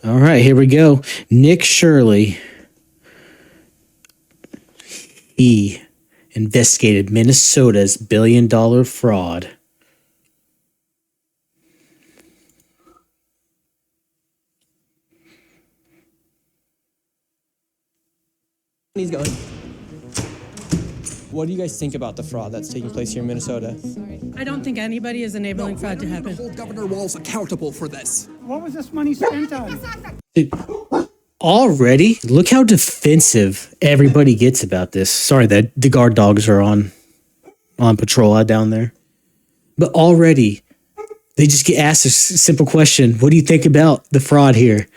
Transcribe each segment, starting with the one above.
All right, here we go. Nick Shirley. He investigated Minnesota's billion-dollar fraud. He's going. What do you guys think about the fraud that's taking place here in Minnesota? I don't think anybody is enabling fraud to happen. Hold Governor Walz accountable for this. What was this money spent on? Dude, already, look how defensive everybody gets about this. Sorry that the guard dogs are on patrol out down there. But already, they just get asked a simple question. What do you think about the fraud here?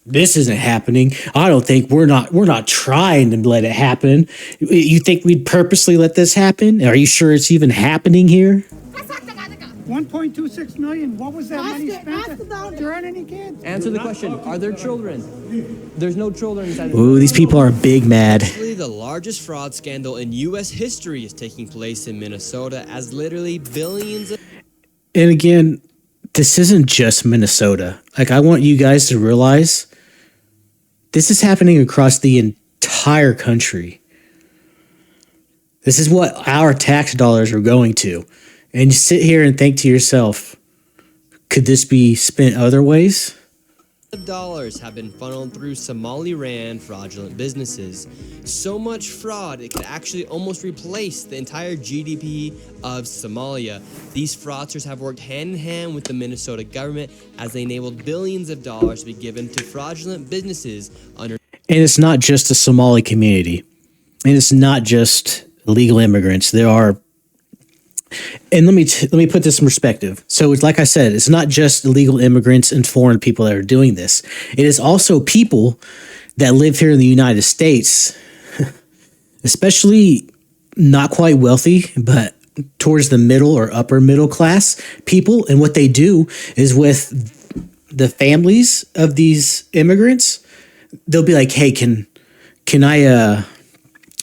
This isn't happening. I don't think we're not trying to let it happen. You think we'd purposely let this happen? Are you sure it's even happening here? 1.26 million. What was that money spent on? There aren't any kids. Answer the question. Are there children? There's no children inside. Ooh, these people are big mad. Actually, the largest fraud scandal in U.S. history is taking place in Minnesota as literally billions of... And again, this isn't just Minnesota. Like, I want you guys to realize this is happening across the entire country. This is what our tax dollars are going to. And you sit here and think to yourself, could this be spent other ways? dollars have been funneled through Somali-ran fraudulent businesses. So much fraud, it could actually almost replace the entire GDP of Somalia. These fraudsters have worked hand in hand with the Minnesota government as they enabled billions of dollars to be given to fraudulent businesses under... And it's not just the Somali community. And it's not just illegal immigrants. There are... And let me put this in perspective. So it's like I said, it's not just illegal immigrants and foreign people that are doing this. It is also people that live here in the United States, especially not quite wealthy, but towards the middle or upper middle class people. And what they do is with the families of these immigrants, they'll be like, hey, can I,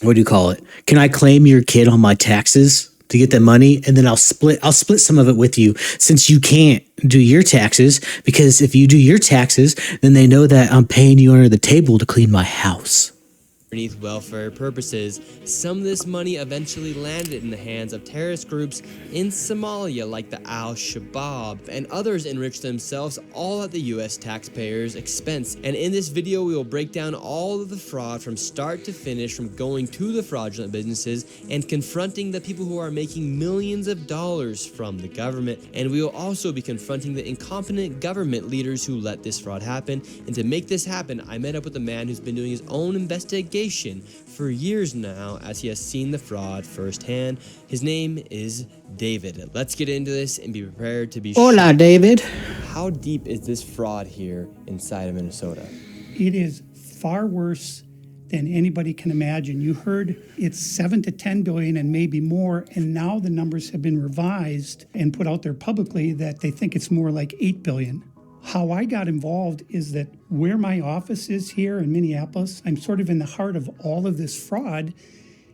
what do you call it? Can I claim your kid on my taxes to get that money? And then I'll split some of it with you since you can't do your taxes, because if you do your taxes, then they know that I'm paying you under the table to clean my house. Underneath welfare purposes. Some of this money eventually landed in the hands of terrorist groups in Somalia like the Al-Shabaab, and others enriched themselves all at the U.S. taxpayers' expense. And in this video, we will break down all of the fraud from start to finish, from going to the fraudulent businesses and confronting the people who are making millions of dollars from the government. And we will also be confronting the incompetent government leaders who let this fraud happen. And to make this happen, I met up with a man who's been doing his own investigation for years now, as he has seen the fraud firsthand. His name is David. Let's get into this and be prepared to be Hola, David. How deep is this fraud here inside of Minnesota? It is far worse than anybody can imagine. You heard it's 7 to 10 billion and maybe more, and now the numbers have been revised and put out there publicly that they think it's more like 8 billion. How I got involved is that where my office is here in Minneapolis, I'm sort of in the heart of all of this fraud,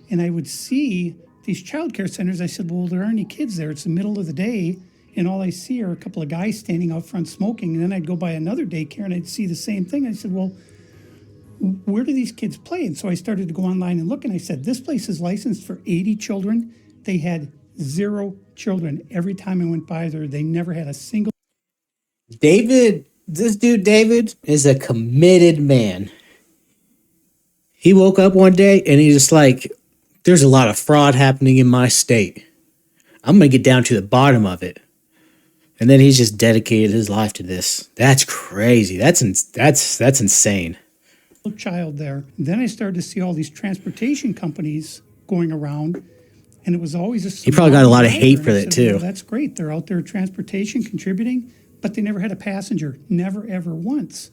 and I would see these child care centers. I said, well, there aren't any kids there. It's the middle of the day, and all I see are a couple of guys standing out front smoking. And then I'd go by another daycare, and I'd see the same thing. I said, well, where do these kids play? And so I started to go online and look, and I said, this place is licensed for 80 children. They had 0 children. Every time I went by there, they never had a single. This dude David is a committed man. He woke up one day and he's just like, there's a lot of fraud happening in my state. I'm going to get down to the bottom of it. And then he's just dedicated his life to this. That's crazy. That's insane. Child there. Then I started to see all these transportation companies going around, and it was always a... He probably got a lot of hate for that too. Well, that's great. They're out there transportation contributing, but they never had a passenger, never, ever once.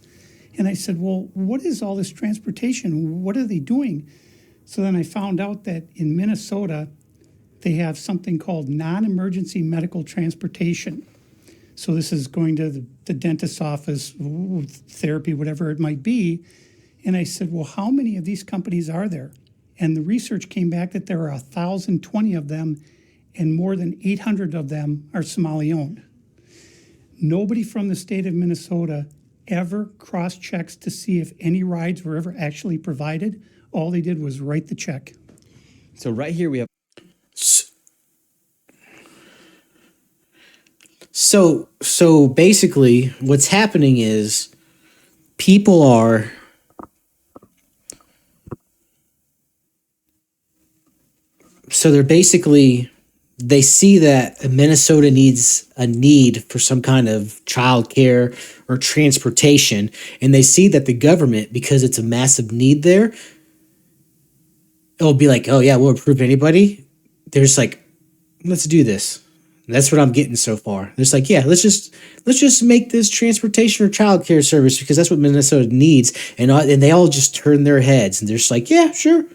And I said, well, what is all this transportation? What are they doing? So then I found out that in Minnesota, they have something called non-emergency medical transportation. So this is going to the dentist's office, therapy, whatever it might be. And I said, well, how many of these companies are there? And the research came back that there are 1,020 of them, and more than 800 of them are Somali-owned. Nobody from the state of Minnesota ever cross checks to see if any rides were ever actually provided. All they did was write the check. So right here we have So basically what's happening is people are they're basically, they see that Minnesota needs a need for some kind of childcare or transportation, and they see that the government, because it's a massive need there, it'll be like, oh yeah, we'll approve anybody. They're just like, let's do this. That's what I'm getting so far. They're just like, yeah, let's just make this transportation or childcare service because that's what Minnesota needs, and they all just turn their heads and they're just like, yeah, sure,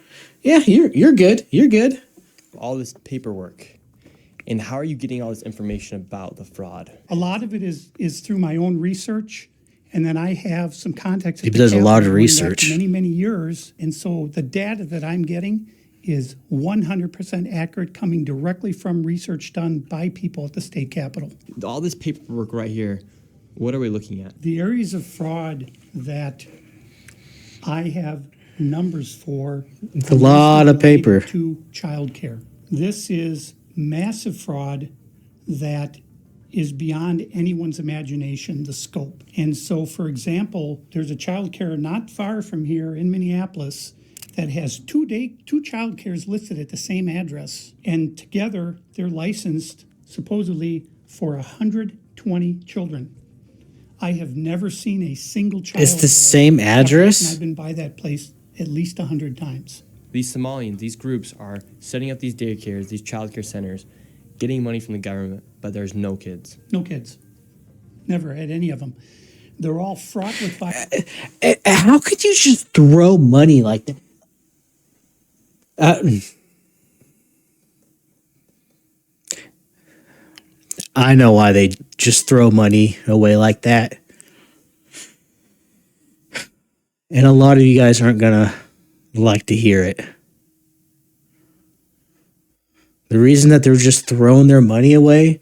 yeah, you're good, you're good. all this paperwork. And how are you getting all this information about the fraud? A lot of it is through my own research, and then I have some contacts. He does a lot of research. Many years, and so the data that I'm getting is 100% accurate, coming directly from research done by people at the state capitol. All this paperwork right here, what are we looking at? The areas of fraud that I have numbers for. It's a lot of paper. To childcare. This is massive fraud that is beyond anyone's imagination, the scope. And so, for example, there's a childcare not far from here in Minneapolis that has two childcares listed at the same address, and together they're licensed supposedly for 120 children. I have never seen a single child. It's the same address? And I've been by that place at least 100 times. These Somalians, these groups are setting up these daycares, these childcare centers, getting money from the government, but there's no kids. No kids. Never had any of them. They're all fraught with violence. How could you just throw money like that? I know why they just throw money away like that. And a lot of you guys aren't going to like to hear it. The reason that they're just throwing their money away,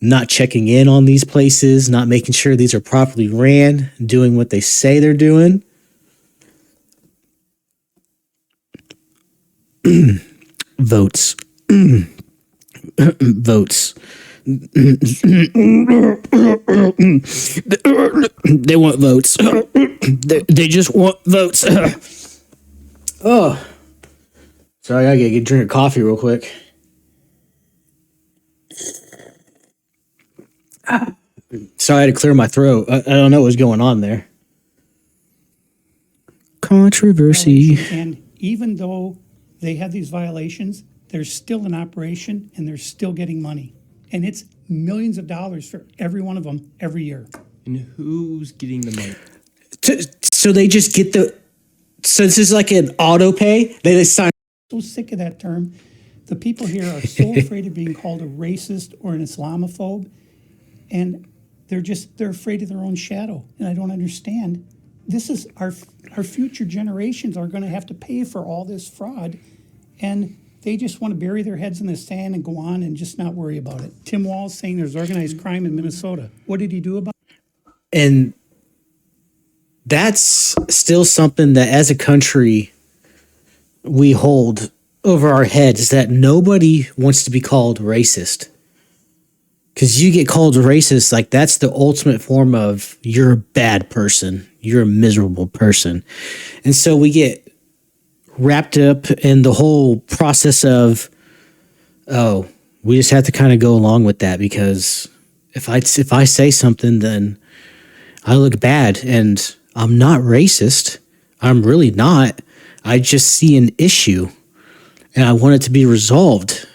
not checking in on these places, not making sure these are properly ran, doing what they say they're doing. Votes. Votes. They want votes. They just want votes. Oh. Sorry, I gotta get a drink of coffee real quick. Sorry, I had to clear my throat. I don't know what's going on there. Controversy. And even though they have these violations, they're still in operation and they're still getting money. And it's millions of dollars for every one of them every year. And who's getting the money? So they just get so this is like an auto pay? They sign. So sick of that term. The people here are so afraid of being called a racist or an Islamophobe. And they're afraid of their own shadow. And I don't understand. This is our future generations are going to have to pay for all this fraud. And they just want to bury their heads in the sand and go on and just not worry about it. Tim Walz saying there's organized crime in Minnesota. What did he do about it? And that's still something that as a country we hold over our heads, that nobody wants to be called racist. Because you get called racist, like that's the ultimate form of you're a bad person. You're a miserable person. And so we get wrapped up in the whole process of, oh, we just have to kind of go along with that because if I say something, then I look bad, and I'm not racist. I'm really not. I just see an issue and I want it to be resolved.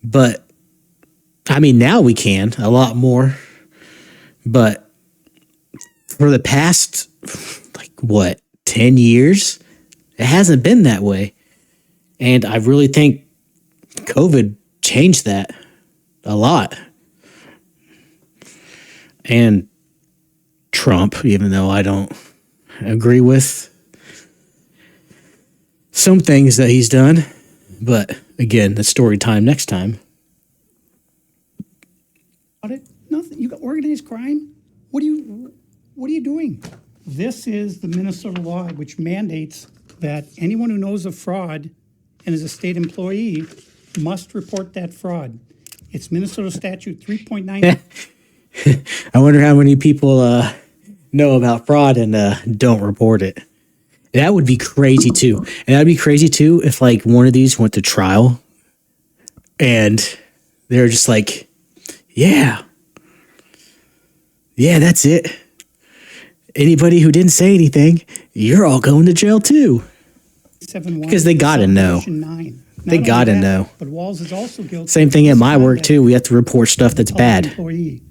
But I mean, now we can a lot more, but for the past, 10 years, it hasn't been that way. And I really think COVID changed that a lot. And Trump, even though I don't agree with some things that he's done. But again, that's story time next time. It? Nothing. You got organized crime? What do you What are you doing? This is the Minnesota law which mandates that anyone who knows of fraud and is a state employee must report that fraud. It's Minnesota statute 3.9. I wonder how many people know about fraud and don't report it. That would be crazy too. And that'd be crazy too if like one of these went to trial and they're just like, yeah, that's it. Anybody who didn't say anything, you're all going to jail too. Because they gotta know. They gotta know. But Walls is also guilty. Same thing at my work too. We have to report stuff that's bad. Employee.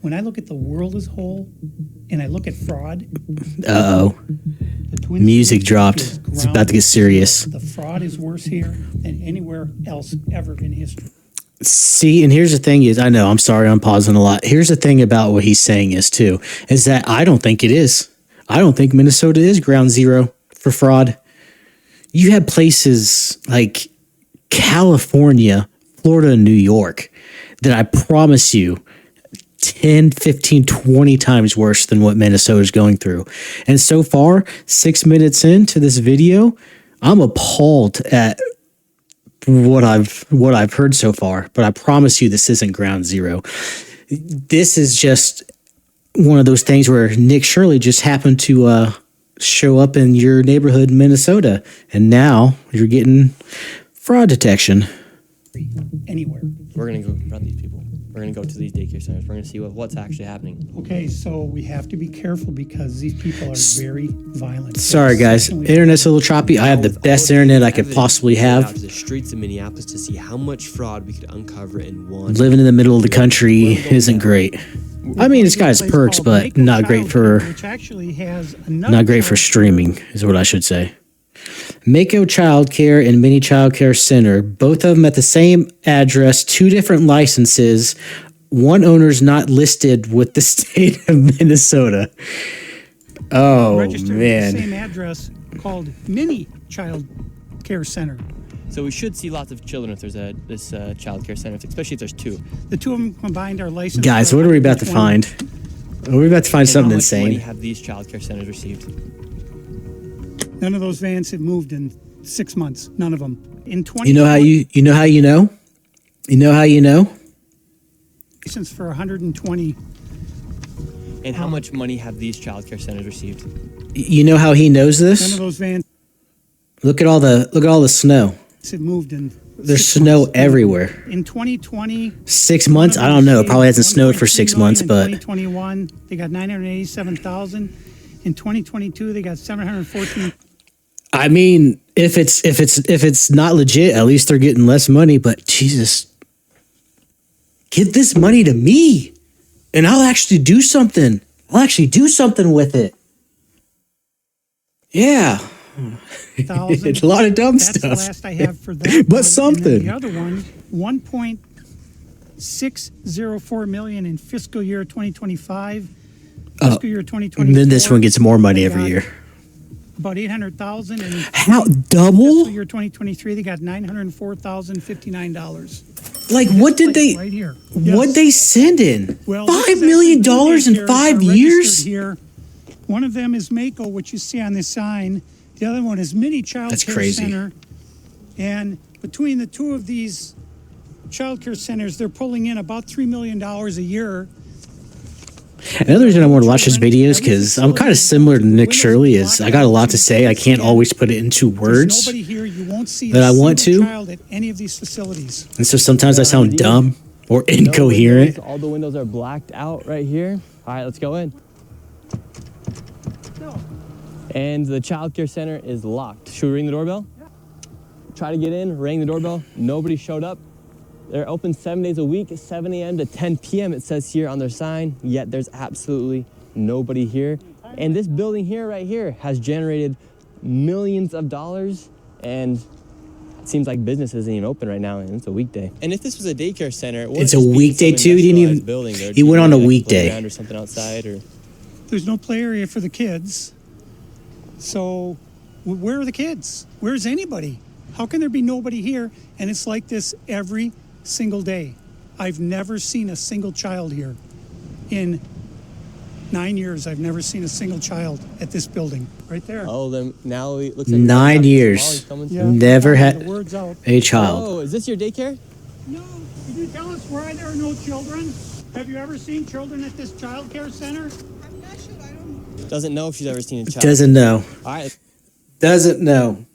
When I look at the world as a whole, and I look at fraud. Uh-oh. Music dropped. It's about to get serious. The fraud is worse here than anywhere else ever in history. See, and here's the thing is, I know, I'm sorry, I'm pausing a lot. Here's the thing about what he's saying is that I don't think it is. I don't think Minnesota is ground zero for fraud. You have places like California, Florida, and New York that I promise you 10, 15, 20 times worse than what Minnesota is going through. And so far, 6 minutes into this video, I'm appalled at what I've heard so far, but I promise you this isn't ground zero. This is just one of those things where Nick Shirley just happened to show up in your neighborhood in Minnesota, and now you're getting fraud detection. Anywhere. We're going to go confront these people. We're going to go to these daycare centers. We're going to see what's actually happening. Okay, so we have to be careful because these people are very violent. Sorry, guys. Internet's a little choppy. I have the best internet I could possibly have. Out to the streets of Minneapolis to see how much fraud we could uncover in one. Living in the middle of the country isn't great. I mean, it's got its perks, but not great for streaming, is what I should say. Mako Childcare and Mini Childcare Center, both of them at the same address, 2 different licenses. One owner's not listed with the state of Minnesota. Oh, registered man. At the same address called Mini Child Care Center. So we should see lots of children if there's this child care center, especially if there's 2. The 2 of them combined are licensed. Guys, what are we about to find? We're about to find something How much money insane. have these child care centers received? None of those vans have moved in 6 months. None of them. In 20. You know how you know? You know how you know? License for 120. And how much money have these child care centers received? You know how he knows None this? of those vans Look at all the snow. have moved in. There's 6 snow months. everywhere. In 2020. 6 months? I don't know. It probably hasn't snowed for 6 months, but 2021 they got 987,000. In 2022 they got 714. I mean, if it's not legit, at least they're getting less money. But Jesus, give this money to me, and I'll actually do something. I'll actually do something with it. Yeah, it's a lot of dumb That's stuff. the last I have for that. But one. something. And then the other one, 1.604 million in fiscal year 2025. Fiscal year 2024. And then this one gets more money every year. About 800,000. And How fiscal double? year 2023, they got $904,059. Like, what did they? Right here. What they send in? Well, $5 million in daycares 5 are years? registered here. One of them is Mako, which you see on this sign. The other one is Mini Child That's Care crazy. Center. And between the 2 of these child care centers, they're pulling in about $3 million a year. Another reason I want to watch his videos because I'm kind of similar to Nick Shirley. Is I got a lot to say. I can't always put it into There's words, nobody here. You won't see that a I want single to. child at any of these facilities. and so sometimes I sound dumb or incoherent. All the windows are blacked out right here. All right, let's go in. And the child care center is locked. Should we ring the doorbell? Yeah. Try to get in, rang the doorbell. Nobody showed up. They're open 7 days a week, 7 a.m. to 10 p.m. it says here on their sign, yet there's absolutely nobody here. And this building here, right here, has generated millions of dollars, and it seems like business isn't even open right now, and it's a weekday. And if this was a daycare center, It's a weekday too. He didn't even. building, He went on a weekday. Or something outside, or There's no play area for the kids. So where are the kids? Where's anybody? How can there be nobody here? And it's like this every single day. I've never seen a single child here in 9 years, I've never seen a single child at this building. Right there. Oh, then now it looks like 9 years. Never had The word's out. a child. Oh, is this your daycare? No. Can you tell us why there are no children? Have you ever seen children at this child care center? I'm not sure. I don't know. Doesn't know if she's ever seen a child. Doesn't know. All right. Doesn't know.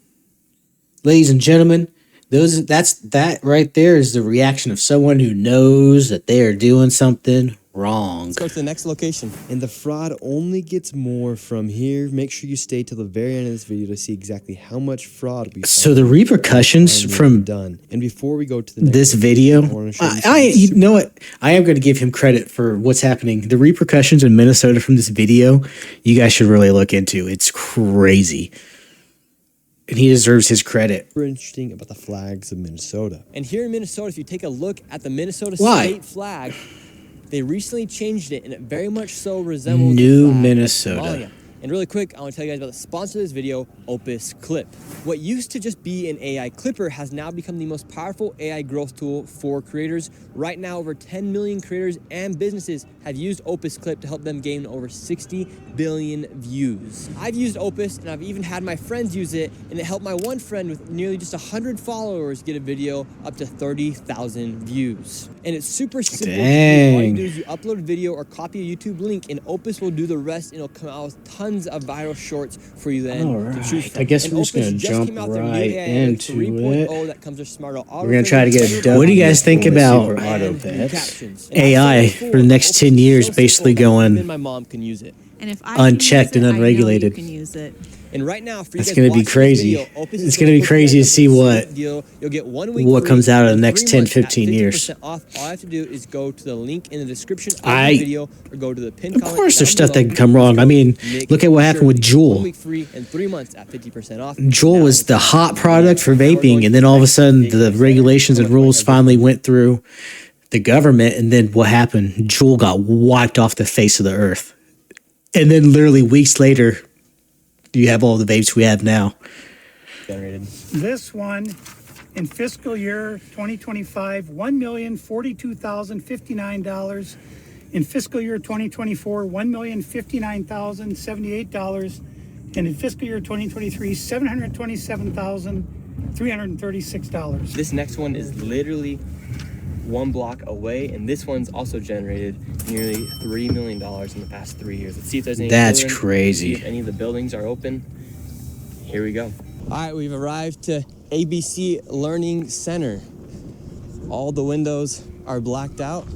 Ladies and gentlemen, that right there is the reaction of someone who knows that they are doing something wrong. Let's go to the next location. And the fraud only gets more from here. Make sure you stay till the very end of this video to see exactly how much fraud we So the repercussions from done. And before we go to the next this video, I wanna show you you something know what? I am going to give him credit for what's happening. The repercussions in Minnesota from this video, you guys should really look into. It's crazy. And he deserves his credit. super interesting about the flags of Minnesota. And here in Minnesota, if you take a look at the Minnesota Why? state flag, they recently changed it, and it very much so resembles New the flag of Minnesota. Somalia. And really quick, I want to tell you guys about the sponsor of this video, Opus Clip. What used to just be an AI clipper has now become the most powerful AI growth tool for creators. Right now, over 10 million creators and businesses have used Opus Clip to help them gain over 60 billion views. I've used Opus, and I've even had my friends use it, and it helped my one friend with nearly just 100 followers get a video up to 30,000 views. And it's super simple. All you do is you upload a video or copy a YouTube link, and Opus will do the rest, and it'll come out with tons of viral shorts for you then to choose from. I guess And we're just Opus gonna jump came out their new right AI into 3.0 it. that comes with smarter We're going to try to get it done. What do you guys think about AI for the next 10 years basically going my mom can use it. And if I unchecked can use and it, I know you unregulated? can use it. And right now, for you That's guys gonna be watching this crazy. video, Opus It's is gonna be put crazy together to see a what- sweet deal. You'll get 1 week what free comes out of the and next 3 10, months at 15 years. 50% off. All I have to do is go to the link in the description of I- the video or go to the pinned Of comment course there's down stuff that below. can come wrong. I mean, Make look at what happened sure with you get Juul. 1 week free and 3 months at 50% off. Juul Now was it's the hot product for Now we're going vaping, to and then the all of a next sudden big the thing. regulations and How much rules like finally went through the government, and then what happened? Juul got wiped off the face of the earth. And then literally weeks later, you have all the vapes we have now. generated. This one in fiscal year 2025, $1,042,059. In fiscal year 2024, $1,059,078. And in fiscal year 2023, $727,336. This next one is literally 1 block away, and this one's also generated nearly $3 million in the past 3 years. Let's see if there's any That's children. crazy. See if any of the buildings are open. Here we go. All right, we've arrived to ABC Learning Center. All the windows are blacked out.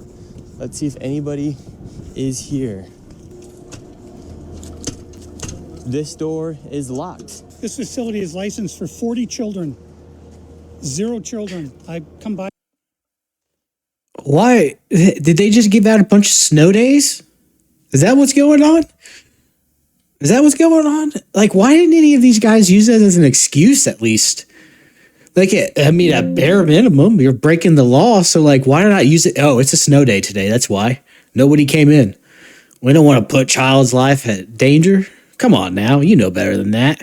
Let's see if anybody is here. This door is locked. This facility is licensed for 40 children. 0 children. I come by. Why? Did they just give out a bunch of snow days? Is that what's going on? Is that what's going on? Like, why didn't any of these guys use that as an excuse at least? Like, I mean, at bare minimum, you're breaking the law. So, like, why not use it? Oh, it's a snow day today. That's why. Nobody came in. We don't want to put child's life at danger. Come on now. You know better than that.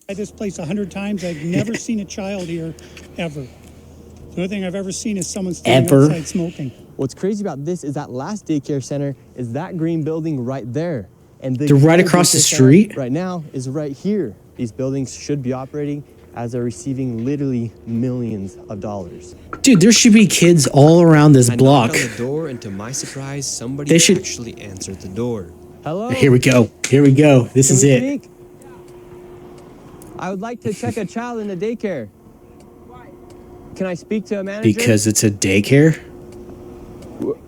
By this place 100 times. I've never seen a child here, ever. The only thing I've ever seen is someone standing Ever? outside smoking. What's crazy about this is that last daycare center is that green building right there. And the They're right other across the daycare center street? right now is right here. These buildings should be operating as they're receiving literally millions of dollars. Dude, there should be kids all around this I block. knocked on the door, and to my surprise, somebody They should- actually answered the door. Hello? Here we go. Here we go. This Can is we it. speak? I would like to check a child in the daycare. Can I speak to a manager? Because it's a daycare?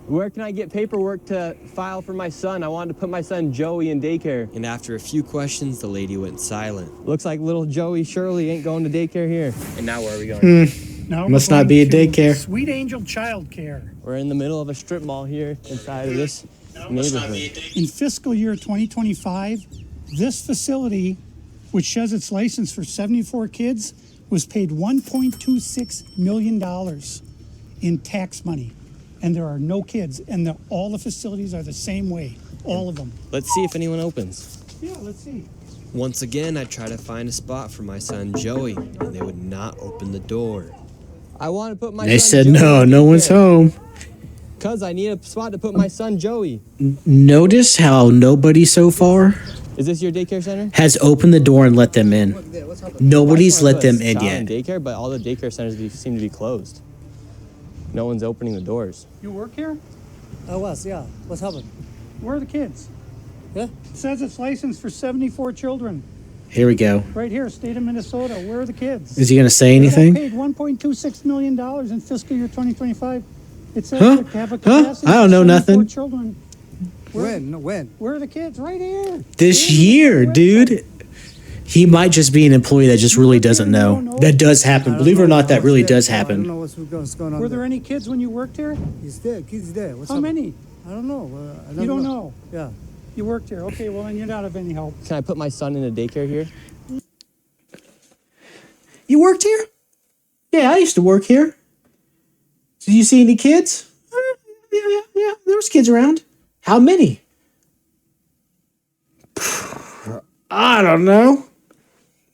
Where can I get paperwork to file for my son? I wanted to put my son Joey in daycare. And after a few questions, the lady went silent. Looks like little Joey Shirley ain't going to daycare here. And now where are we going? Now Must we're not be a going to daycare. Sweet Angel Child Care. We're in the middle of a strip mall here inside of this neighborhood. In fiscal year 2025, this facility, which has its license for 74 kids, was paid $1.26 million in tax money. And there are no kids. And all the facilities are the same way. All of them. Let's see if anyone opens. Yeah, let's see. Once again, I tried to find a spot for my son Joey, and they would not open the door. I want to put my They son said, Joey no, in no one's daycare. home. Cuz I need a spot to put my son Joey. Notice how nobody so far Is this your daycare center? has opened the door and let them in. Nobody's let them in Child yet. and daycare, but all the daycare centers seem to be closed. No one's opening the doors. You work here? I was, yeah. What's happened? Where are the kids? Yeah? It says it's licensed for 74 children. Here we go. Right here, state of Minnesota. Where are the kids? Is he going to say They anything? paid $1.26 million in fiscal year 2025. It says Huh? to have a Huh? capacity I don't know of 74 nothing. children. When? Where are the kids? Right here. This year, dude. He might just be an employee that just really doesn't know. That does happen. Believe it or not, that really does I don't happen. know what's going on. Were there any kids when you worked here? He's there. Kids there. What's How up? many? I don't know. You don't know. Yeah. You worked here. Okay, well, then you're not of any help. Can I put my son in a daycare here? You worked here? Yeah, I used to work here. Did you see any kids? Yeah. There was kids around. How many? I don't know.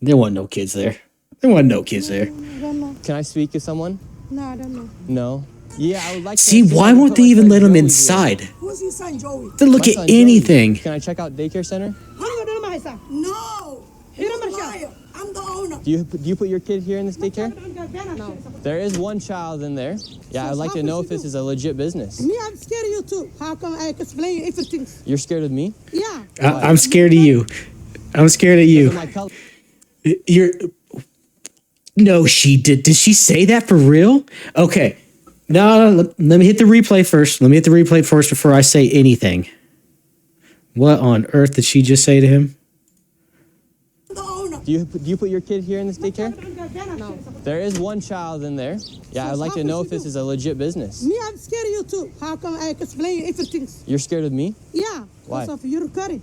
There wasn't no kids there. There wasn't no kids there. I don't know. Can I speak to someone? No, I don't know. No. Yeah, I would like See, to. why won't they even let them inside? Who's your son, Joey? They look My at son, Joey. anything. Can I check out daycare center? How you gonna do my son? No. You're a liar. I'm the owner. Do you put your kid here in this daycare? No. There is one child in there. Yeah, I'd like to know if this is a legit business. Me, I'm scared of you too. How come I explain everything? You're scared of me? Yeah. I'm scared of you. I'm scared of Look you. at my color. You're. No, she did. Did she say that for real? Okay. No, let me hit the replay first. Let me hit the replay first before I say anything. What on earth did she just say to him? I'm the owner. Do you put your kid here in this daycare? No. There is one child in there. Yeah, I'd like to know if this is a legit business. Me, I'm scared of you too. How come I explain everything? You're scared of me? Yeah. Why? Because of your curry.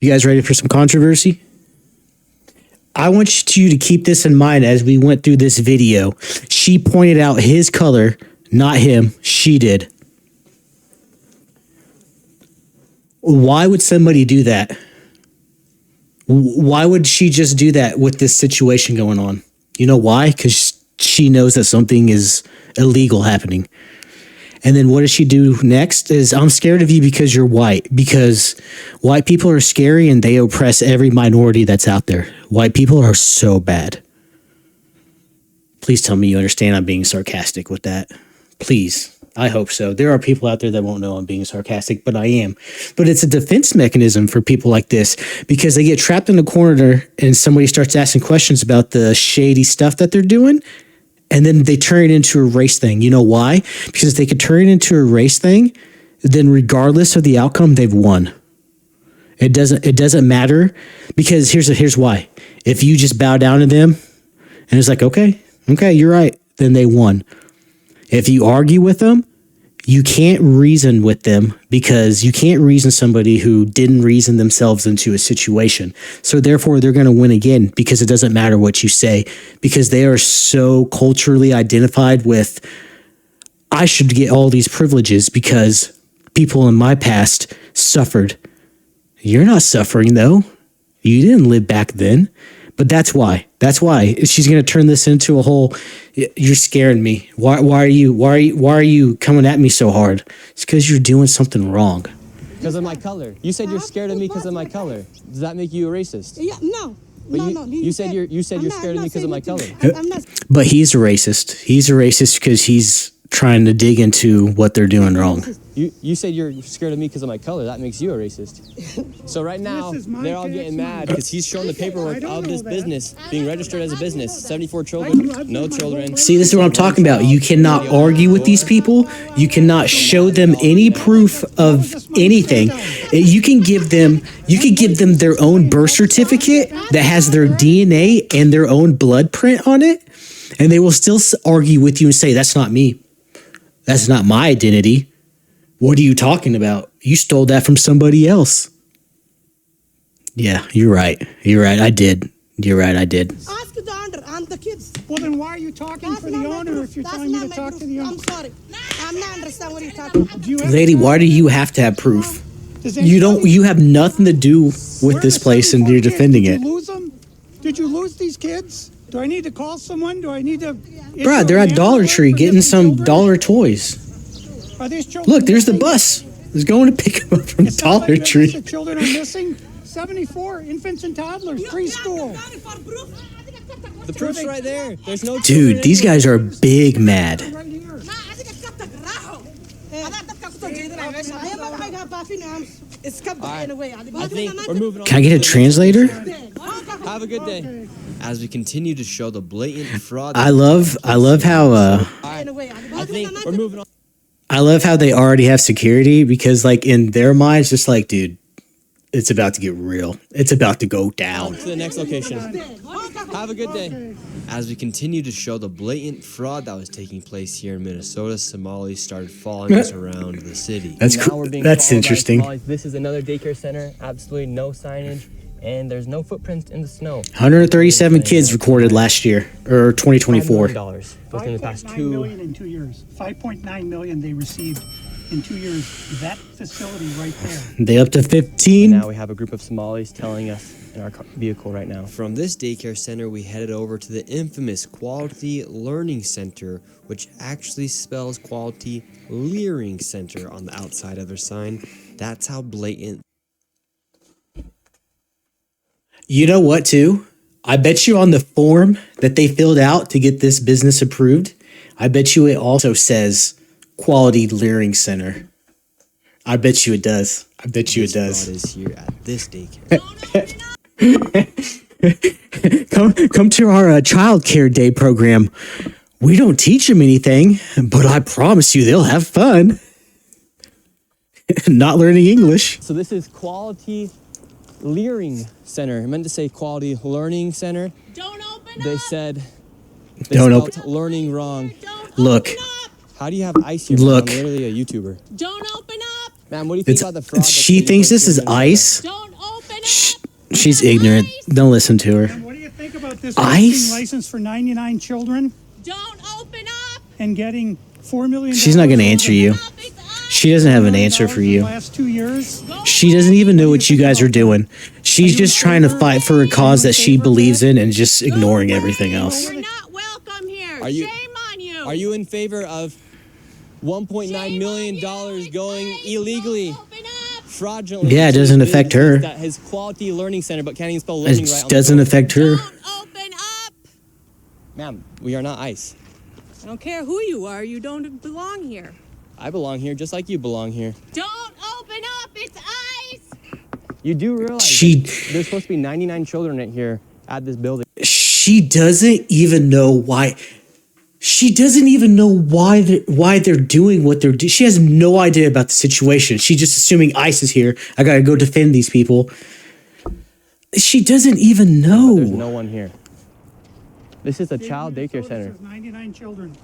You guys ready for some controversy? I want you to keep this in mind as we went through this video. She pointed out his color, not him. She did. Why would somebody do that? Why would she just do that with this situation going on? You know why? Because she knows that something is illegal happening. And then what does she do next is, I'm scared of you because you're white, because white people are scary and they oppress every minority that's out there. White people are so bad. Please tell me you understand I'm being sarcastic with that. Please. I hope so. There are people out there that won't know I'm being sarcastic, but I am. But it's a defense mechanism for people like this because they get trapped in a corner and somebody starts asking questions about the shady stuff that they're doing. And then they turn it into a race thing. You know why? Because if they could turn it into a race thing, then regardless of the outcome, they've won. It doesn't matter, because here's why. If you just bow down to them and it's like, okay, you're right, then they won. If you argue with them, you can't reason with them, because you can't reason somebody who didn't reason themselves into a situation. So therefore, they're going to win again, because it doesn't matter what you say, because they are so culturally identified with, I should get all these privileges because people in my past suffered. You're not suffering, though. You didn't live back then. But that's why. That's why she's going to turn this into a whole. You're scaring me. Why are you coming at me so hard? It's because you're doing something wrong. Because of my color. You said you're scared of me because of my color. Does that make you a racist? Yeah. No. But No. you said you're scared of me because of my color. I'm not. But he's a racist. He's a racist because he's trying to dig into what they're doing wrong. You said you're scared of me because of my color. That makes you a racist. So right now, This is my they're all tax getting money. mad because he's showing the paperwork I don't of know this that. business being registered as a business. 74 children, no children. See, this is what I'm talking about. You cannot argue with these people. You cannot show them any proof of anything. You can give them their own birth certificate that has their DNA and their own blood print on it, and they will still argue with you and say, that's not me. That's not my identity. What are you talking about? You stole that from somebody else. Yeah, you're right. You're right. I did. You're right. I did. Ask the owner. I'm the kids. Well, then why are you talking That's for not the my owner proof. if you're That's telling me not to my talk proof. to the owner? I'm sorry. I'm not understand what you're talking about. Do you have Lady, why do you have to have proof? Does You don't. anybody- You have nothing to do Where with are this the place, and 74 you're kids? defending Did it. you lose them? Did you lose these kids? Do I need to call someone? Do I need to? Bruh, they're at Dollar Tree getting some dollar toys. Are these children? Look, there's the missing? bus. It's going to pick them up from It sounds Dollar like Tree. the children are missing. 74 infants and toddlers, preschool. The proof's right there. There's no Dude, these guys are big mad. Right here. I think we're moving on. Can I get a translator? Have a good day. As we continue to show the blatant fraud. I love how I think we're moving on. I love how they already have security because like in their minds, just like, dude, it's about to get real. It's about to go down. To the next location. Have a good day. As we continue to show the blatant fraud that was taking place here in Minnesota, Somalis started following us around the city. That's Now cool. we're being That's followed by interesting. Somalis. This is another daycare center. Absolutely no signage, and there's no footprints in the snow. 137 kids recorded last year or 2024. $5 million within the past 5.9 2. million in 2 years. 5.9 million they received in 2 years. That facility right there. They up to And 15. now we have a group of Somalis telling us in our vehicle right now. From this daycare center, we headed over to the infamous Quality Learning Center, which actually spells Quality Leering Center on the outside of their sign. That's how blatant. You know what, too? I bet you on the form that they filled out to get this business approved, I bet you it also says Quality Leering Center. I bet you it does. I bet you it this fraud does. is here at this daycare. Come to our child care day program. We don't teach them anything, but I promise you they'll have fun. Not learning English. So this is Quality Leering Center. I meant to say Quality Learning Center. Don't open They up. said they Don't spelled learning wrong. Don't Look. open up. How do you have ice here? Look. I'm literally a YouTuber. Don't open up. Man, what do you think It's, about the fraud? that's she taking thinks place this here is in Minnesota? ice. Don't open up. She's ignorant. Don't listen to her. And what do you think about this Ice? being licensed for 99 children Don't open up. and getting $4 million? She's not going to answer you. She doesn't have an answer for you. Last 2 years. She doesn't even know what you guys are doing. She's just trying to fight for a cause that she believes in and just ignoring everything else. You're not welcome here. Are you- Shame on you. Are you in favor of $1.9 million going illegally, fraudulently? Yeah, it doesn't affect her. That has Quality Learning Center, but can't even spell learning It right on the doesn't front. affect her. Don't open up. Ma'am, we are not ICE. I don't care who you are. You don't belong here. I belong here just like you belong here. Don't open up. It's ice. You do realize She- that there's supposed to be 99 children in here at this building. She doesn't even know why. She doesn't even know why they're doing what they're doing. She has no idea about the situation. She's just assuming ICE is here. I gotta go defend these people. She doesn't even know. There's no one here. This is a child daycare center. 99 children.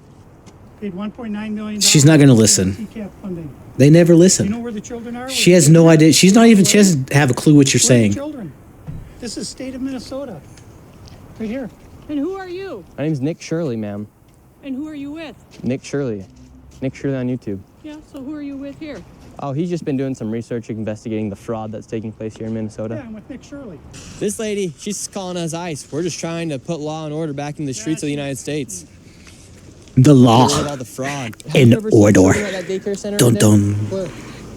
Paid $1.9 million. She's not gonna listen. CCAP funding. They never You know listen. where the children are? She has no idea. She doesn't have a clue what you're Where are the saying. children? This is state of Minnesota. Right here. And who are you? My name's Nick Shirley, ma'am. And who are you with? Nick Shirley. Nick Shirley on YouTube. Yeah, so who are you with here? Oh, he's just been doing some research investigating the fraud that's taking place here in Yeah, Minnesota. I'm with Nick Shirley. This lady, she's calling us ICE. We're just trying to put law and order back in the streets of the United States. The Get rid of law. all the fraud. Have In you ever seen order. children at that daycare center Dun today? dun.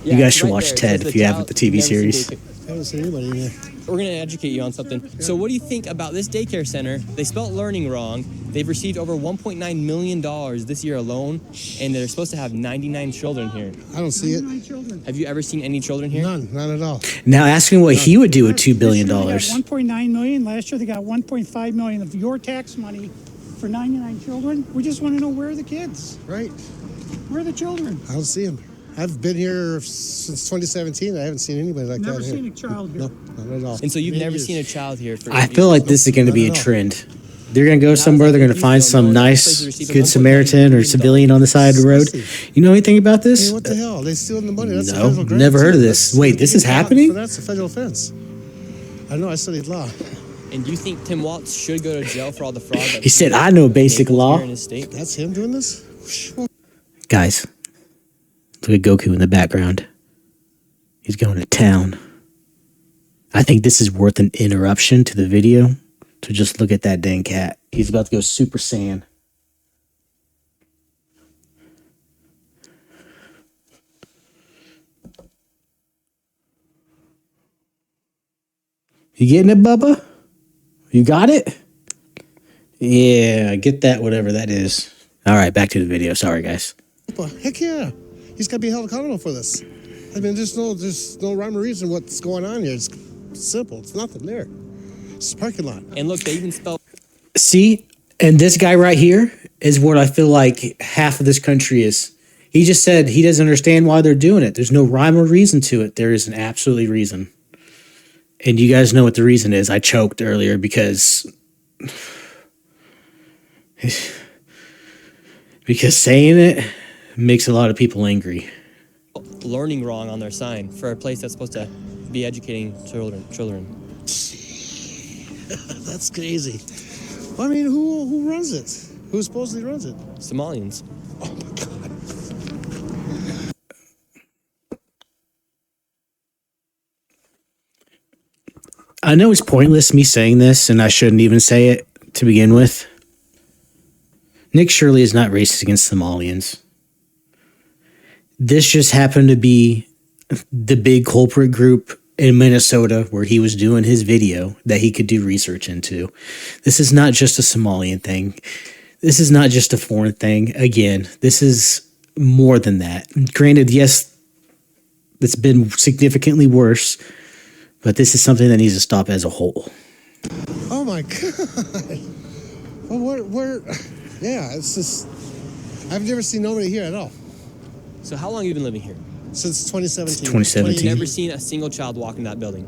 Yeah, You guys it's should right watch there. It Ted says if the you haven't, the TV never seen series. daycare. I haven't seen anybody in here. We're going to educate you on something. So what do you think about this daycare center? They spelled learning wrong. They've received over $1.9 million this year alone, and they're supposed to have 99 children here. I don't see it. 99 children. Have you ever seen any children here? None at all. Now ask me what he would do with $2 billion. This year they got 1.9 million. Last year they got 1.5 million of your tax money for 99 children. We just want to know where are the kids? Right? Where are the children? I don't see them. I've been here since 2017. I haven't seen anybody like Never that seen a here. child here. No, not at all. And so you've Many never years. seen a child here for I feel like this is going to be a Not at all. trend. They're going to go somewhere. They're going to find some nice, good Samaritan or civilian on the side of the road. You know anything about Hey, this? what the hell? They stealing the money. That's a No, federal grant, never heard too. of this. That's- Wait, this is you can get happening? for That's a federal offense. I know. I studied law. And do you think Tim Waltz should go to jail for all the fraud? That He said, "I know basic enables law." here in his state? That's him doing this? Guys, look at Goku in the background. He's going to town. I think this is worth an interruption to the video to just look at that dang cat. He's about to go Super Saiyan. You getting it, Bubba? You got it? Yeah, get that, whatever that is. All right, back to the video. Sorry, guys. Heck yeah. He's got to be held accountable for this. I mean, there's no rhyme or reason what's going on here. It's simple. It's nothing there. It's a parking lot. And look, they even spell. See, and this guy right here is what I feel like half of this country is. He just said he doesn't understand why they're doing it. There's no rhyme or reason to it. There is an absolutely reason. And you guys know what the reason is. I choked earlier because saying it makes a lot of people angry. Learning wrong on their sign for a place that's supposed to be educating children. That's crazy. Well, I mean, who runs it? Who supposedly runs it? Somalians. Oh my God. I know it's pointless me saying this, and I shouldn't even say it to begin with. Nick Shirley is not racist against Somalians. This just happened to be the big culprit group in Minnesota where he was doing his video that he could do research into. This is not just a Somalian thing. This is not just a foreign thing. Again, this is more than that. Granted, yes, it's been significantly worse, but this is something that needs to stop as a whole. Oh my God. Well, yeah, it's just, I've never seen nobody here at all. So how long have you been living here? Since 2017. 2017. You've never seen a single child walk in that building.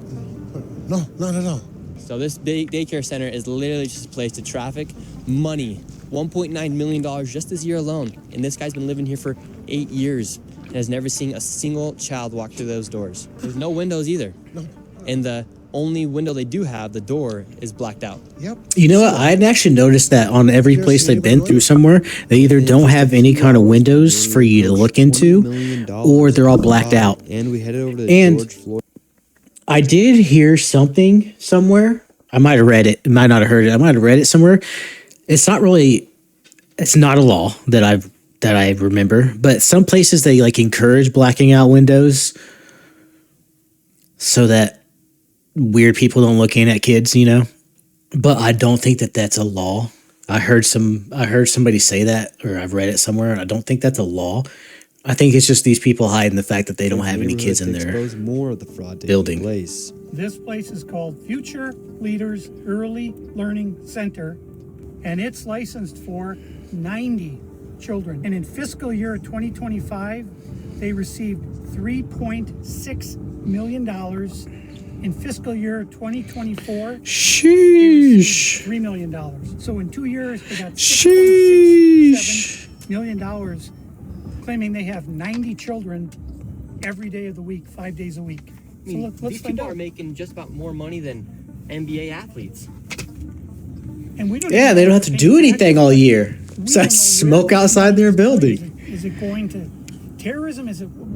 No, not at all. So this big daycare center is literally just a place to traffic money. $1.9 million just this year alone. And this guy's been living here for 8 years and has never seen a single child walk through those doors. There's no windows either. No. And the only window they do have, the door, is blacked out. Yep. You know what? I had actually noticed that on every place they've been through somewhere, they either don't have any kind of windows for you to look into, or they're all blacked out. And we headed over to And George Floyd. I did hear something somewhere. I might have read it. Might not have heard it. I might have read it somewhere. It's not a law that I remember, but some places they like encourage blacking out windows so that weird people don't look in at kids, you know. But I don't think that that's a law. I heard somebody say that, or I've read it somewhere, and I don't think that's a law. I think it's just these people hiding the fact that they don't have any kids in their Expose more of the fraud taking building. place. This place is called Future Leaders Early Learning Center, and it's licensed for 90 children. And in fiscal year 2025, they received $3.6 million. In fiscal year 2024, Sheesh. $3 million. So in 2 years, they got Sheesh. $6.67 million, claiming they have 90 children every day of the week, 5 days a week. So let's these find people out. are making just about more money than NBA athletes. And we don't Yeah, even they don't know have to the do anything all year We don't know besides where smoke the outside their money is going. building. Is it going to terrorism?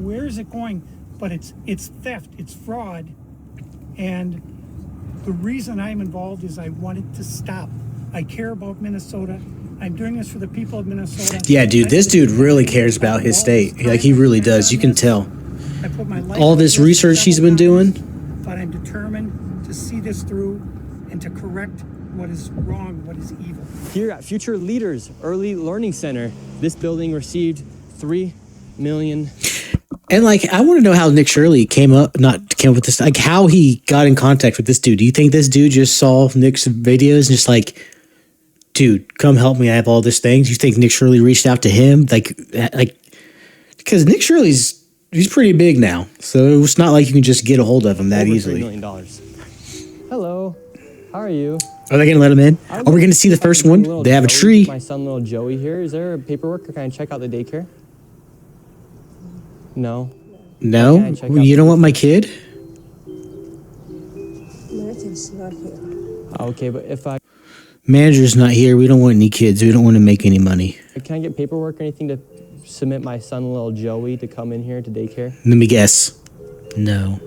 Where is it going? But it's theft, it's fraud. And the reason I'm involved is I want it to stop. I care about Minnesota. I'm doing this for the people of Minnesota. Yeah, dude, this dude really cares about his state. Like, he really does. You can tell. I put my life All this into research he's been several doing. times, but I'm determined to see this through and to correct what is wrong, what is evil. Here at Future Leaders Early Learning Center, this building received $3 million. And like, I want to know how Nick Shirley came up with this, like how he got in contact with this dude. Do you think this dude just saw Nick's videos and just like, dude, come help me, I have all these things? You think Nick Shirley reached out to him? Like, because Nick Shirley's, he's pretty big now. So it's not like you can just get a hold of him that Over easily. $3 million. Hello, how are you? Are they going to let him in? Are we going to see the first one? They have a tree. My son, little Joey here. Is there paperwork or can I check out the daycare? No. No? Okay, check out You don't want my kid? Manager's not here. Okay, but if I Manager's not here. We don't want any kids. We don't want to make any money. can I get paperwork or anything to submit my son, little Joey, to come in here to daycare? Let me guess. No.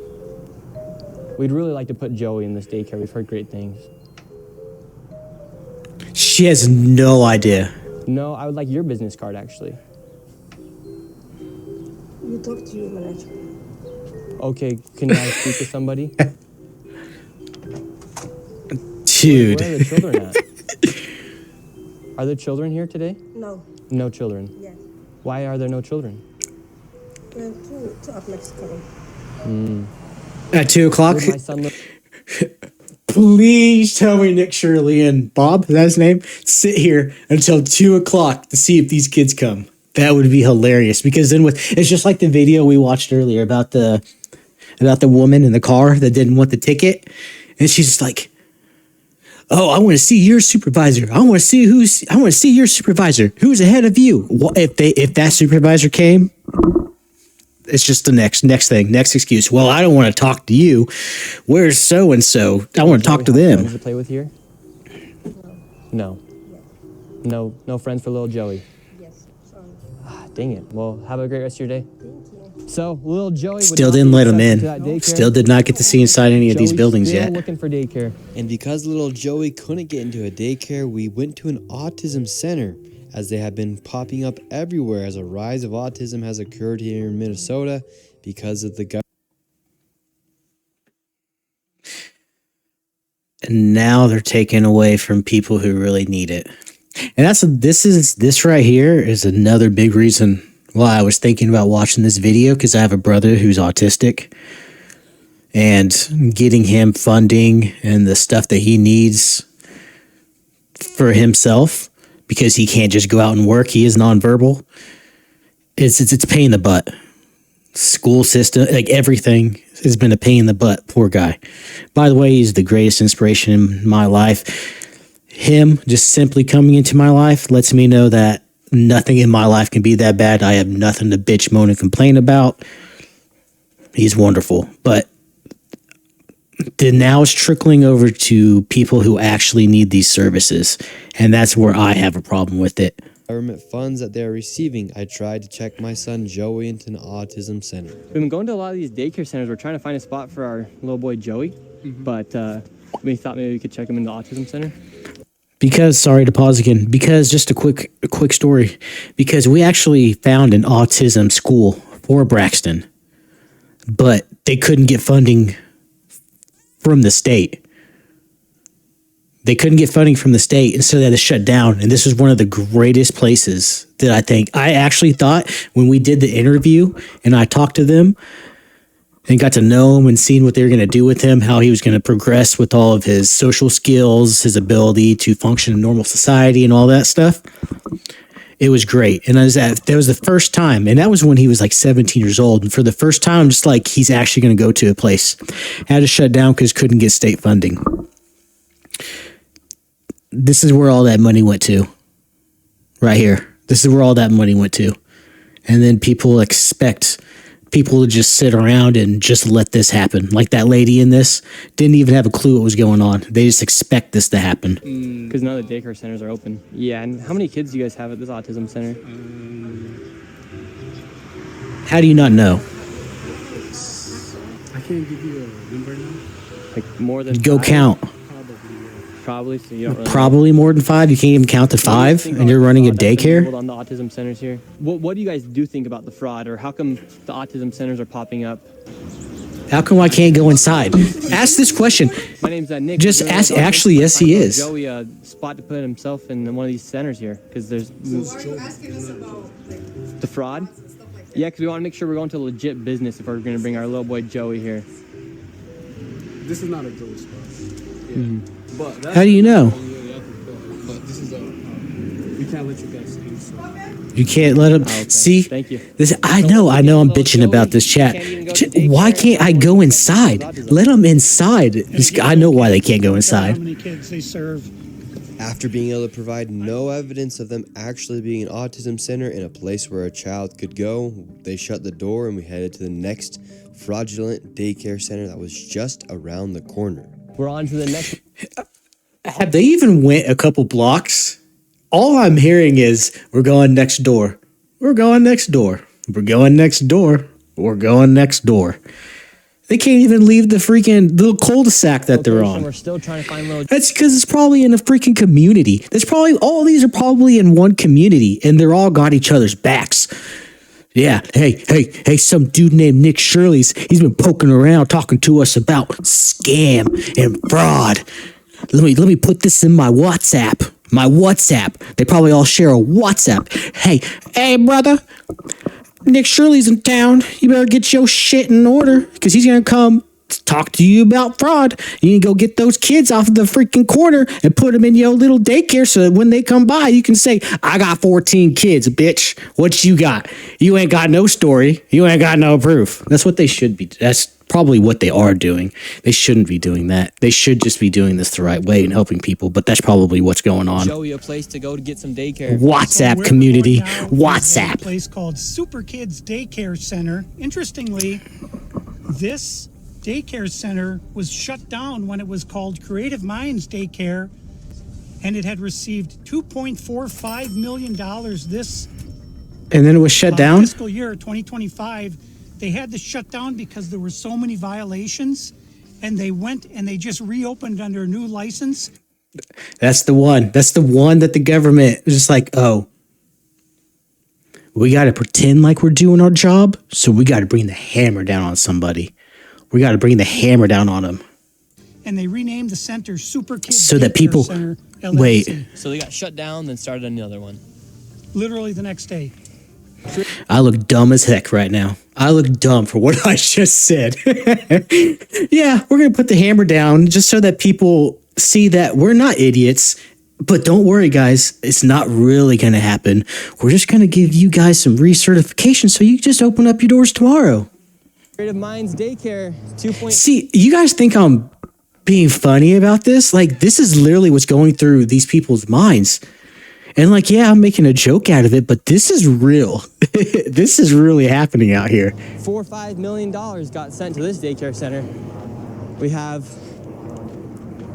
We'd really like to put Joey in this daycare. We've heard great things. She has no idea. No, I would like your business card, actually. You talk to your manager. Okay, can I speak to somebody? Dude. Where are the children at? Are there children here today? No. No children. Yes. Why are there no children? Two of Mexico. At 2 o'clock? Would my son look? Please tell me Nick, Shirley, and Bob, is that his name, sit here until 2 o'clock to see if these kids come. That would be hilarious, because then it's just like the video we watched earlier about the woman in the car that didn't want the ticket, and she's just like, "Oh, I want to see your supervisor. I want to see your supervisor. Who's ahead of you?" Well, if that supervisor came, it's just the next thing, next excuse. Well, I don't want to talk to you. Where's so and so? I want to talk to them. Friends to play with here? No. No friends for little Joey. Yes. Sorry. Dang it. Well, have a great rest of your day. So, little Joey would Still not didn't be let him accepted to that in. daycare. Still did not get to see inside any of these Joey's buildings still yet. Looking for daycare. And because little Joey couldn't get into a daycare, we went to an autism center, as they have been popping up everywhere as a rise of autism has occurred here in Minnesota because of the government. And now they're taking away from people who really need it. And this right here is another big reason why I was thinking about watching this video, because I have a brother who's autistic, and getting him funding and the stuff that he needs for himself, because he can't just go out and work. He is nonverbal. It's a pain in the butt. School system, like everything has been a pain in the butt. Poor guy. By the way, he's the greatest inspiration in my life. Him just simply coming into my life lets me know that nothing in my life can be that bad. I have nothing to bitch, moan, and complain about. He's wonderful. But then now it's trickling over to people who actually need these services. And that's where I have a problem with it. Government funds that they're receiving. I tried to check my son Joey into an autism center. We've been going to a lot of these daycare centers. We're trying to find a spot for our little boy Joey, but we thought maybe we could check him in the autism center. Because, sorry to pause again, because just a quick story, because we actually found an autism school for Braxton, but they couldn't get funding from the state. They couldn't get funding from the state, and so they had to shut down. And this was one of the greatest places that I actually thought when we did the interview and I talked to them and got to know him and seen what they were going to do with him, how he was going to progress with all of his social skills, his ability to function in normal society and all that stuff. It was great. And that was the first time, and that was when he was like 17 years old. And for the first time, just like he's actually going to go to a place. Had to shut down because couldn't get state funding. This is where all that money went to. Right here. This is where all that money went to. And then people expect people to just sit around and just let this happen. Like that lady in this didn't even have a clue what was going on. They just expect this to happen. Because none of the daycare centers are open. Yeah, and how many kids do you guys have at this autism center? How do you not know? I can't give you a number now. Like more than Go 5? count. Probably, so you don't really Probably more than 5. You can't even count to 5, and you're running a daycare? On the autism centers here. What do you guys do think about the fraud, or how come the autism centers are popping up? How come I can't go inside? Ask this question. My name's Nick. Just ask. Actually, yes, he is. Joey a spot to put himself in one of these centers here, because there's Why are you asking us about the fraud. Yeah, because we want to make sure we're going to legit business if we're going to bring our little boy Joey here. This is not a Joey spot. Yeah. But that's How do you know? But this is we can't let you guys inside. You can't let him see. Thank you. This, I know I'm bitching about this chat. Why can't I go inside? Let them inside. I know why they can't go How inside. many kids they serve. After being able to provide no evidence of them actually being an autism center in a place where a child could go, they shut the door and we headed to the next fraudulent daycare center that was just around the corner. We're on to the next. Have they even went a couple blocks? All I'm hearing is, we're going next door. We're going next door. We're going next door. We're going next door. They can't even leave the freaking little cul-de-sac that they're location. on. We're still trying to find little. That's because it's probably in a freaking community. There's probably all these are probably in one community, and they're all got each other's backs. Yeah, hey, some dude named Nick Shirley's, he's been poking around talking to us about scam and fraud. Let me put this in my WhatsApp. My WhatsApp. They probably all share a WhatsApp. Hey, brother. Nick Shirley's in town. You better get your shit in order because he's going to come talk to you about fraud. You need to go get those kids off of the freaking corner and put them in your little daycare so that when they come by, you can say, I got 14 kids, bitch. What you got? You ain't got no story. You ain't got no proof. That's what they should be. That's probably what they are doing. They shouldn't be doing that. They should just be doing this the right way and helping people, but that's probably what's going on. Joey a place to go to get some daycare. WhatsApp So community. where we're going now is WhatsApp. a place called Super Kids Daycare Center. Interestingly, this daycare center was shut down when it was called Creative Minds Daycare, and it had received $2.45 million this And then it was shut down? fiscal year 2025. They had to shut down because there were so many violations, and they went and they just reopened under a new license. That's the one. That's the one that the government is just like, oh, we got to pretend like we're doing our job, so we got to bring the hammer down on somebody. We got to bring the hammer down on them. And they renamed the center Super Kids So that Daycare people- Center, LLC. wait. So they got shut down, then started another one. Literally the next day. I look dumb as heck right now. I look dumb for what I just said. Yeah, we're going to put the hammer down just so that people see that we're not idiots. But don't worry, guys. It's not really going to happen. We're just going to give you guys some recertification so you can just open up your doors tomorrow. Creative Minds Daycare 2. See, you guys think I'm being funny about this? Like, this is literally what's going through these people's minds. And like, yeah, I'm making a joke out of it, but this is real. This is really happening out here. $4 or $5 million got sent to this daycare center. We have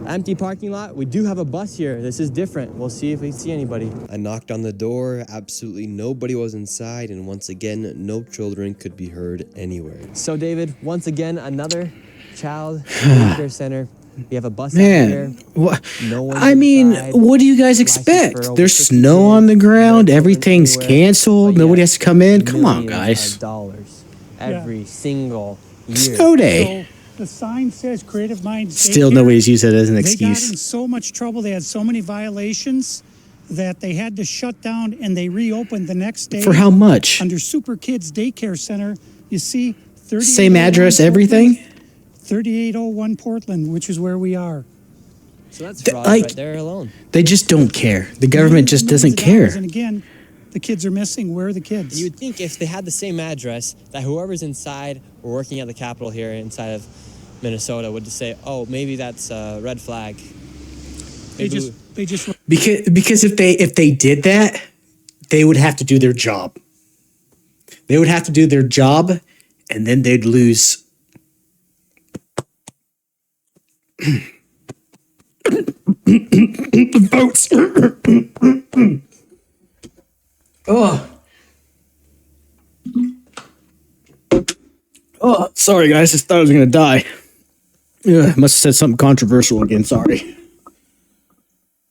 empty parking lot. We do have a bus here. This is different. We'll see if we see anybody. I knocked on the door. Absolutely nobody was inside, and once again, no children could be heard anywhere. So David, once again, another child daycare center. We have a bus out here. Man, what? No one's I mean, inside. what do you guys License for expect? over There's 50 snow kids. on the ground. No Everything's children anywhere. canceled. But Nobody yet, has to come in. Come on, millions guys. of dollars every single year. Snow day. So the sign says Creative Minds Still, Daycare. nobody's used that as an They got in excuse. so much trouble. They had so many violations that they had to shut down, and they reopened the next day. For how much? Under Super Kids Daycare Center. You see, 3801 Same address, Portland, everything? 3801 Portland, which is where we are. So that's fraud like- right there alone. They just don't care. The government just Millions doesn't of dollars, care. And again, the kids are missing. Where are the kids? You would think if they had the same address, that whoever's inside or working at the Capitol here inside of Minnesota would just say, oh, maybe that's a red flag. they Maybe just Because if they did that, they would have to do their job. They would have to do their job, and then they'd lose. The votes. Oh, sorry guys. I thought I was gonna die. Must have said something controversial again. Sorry.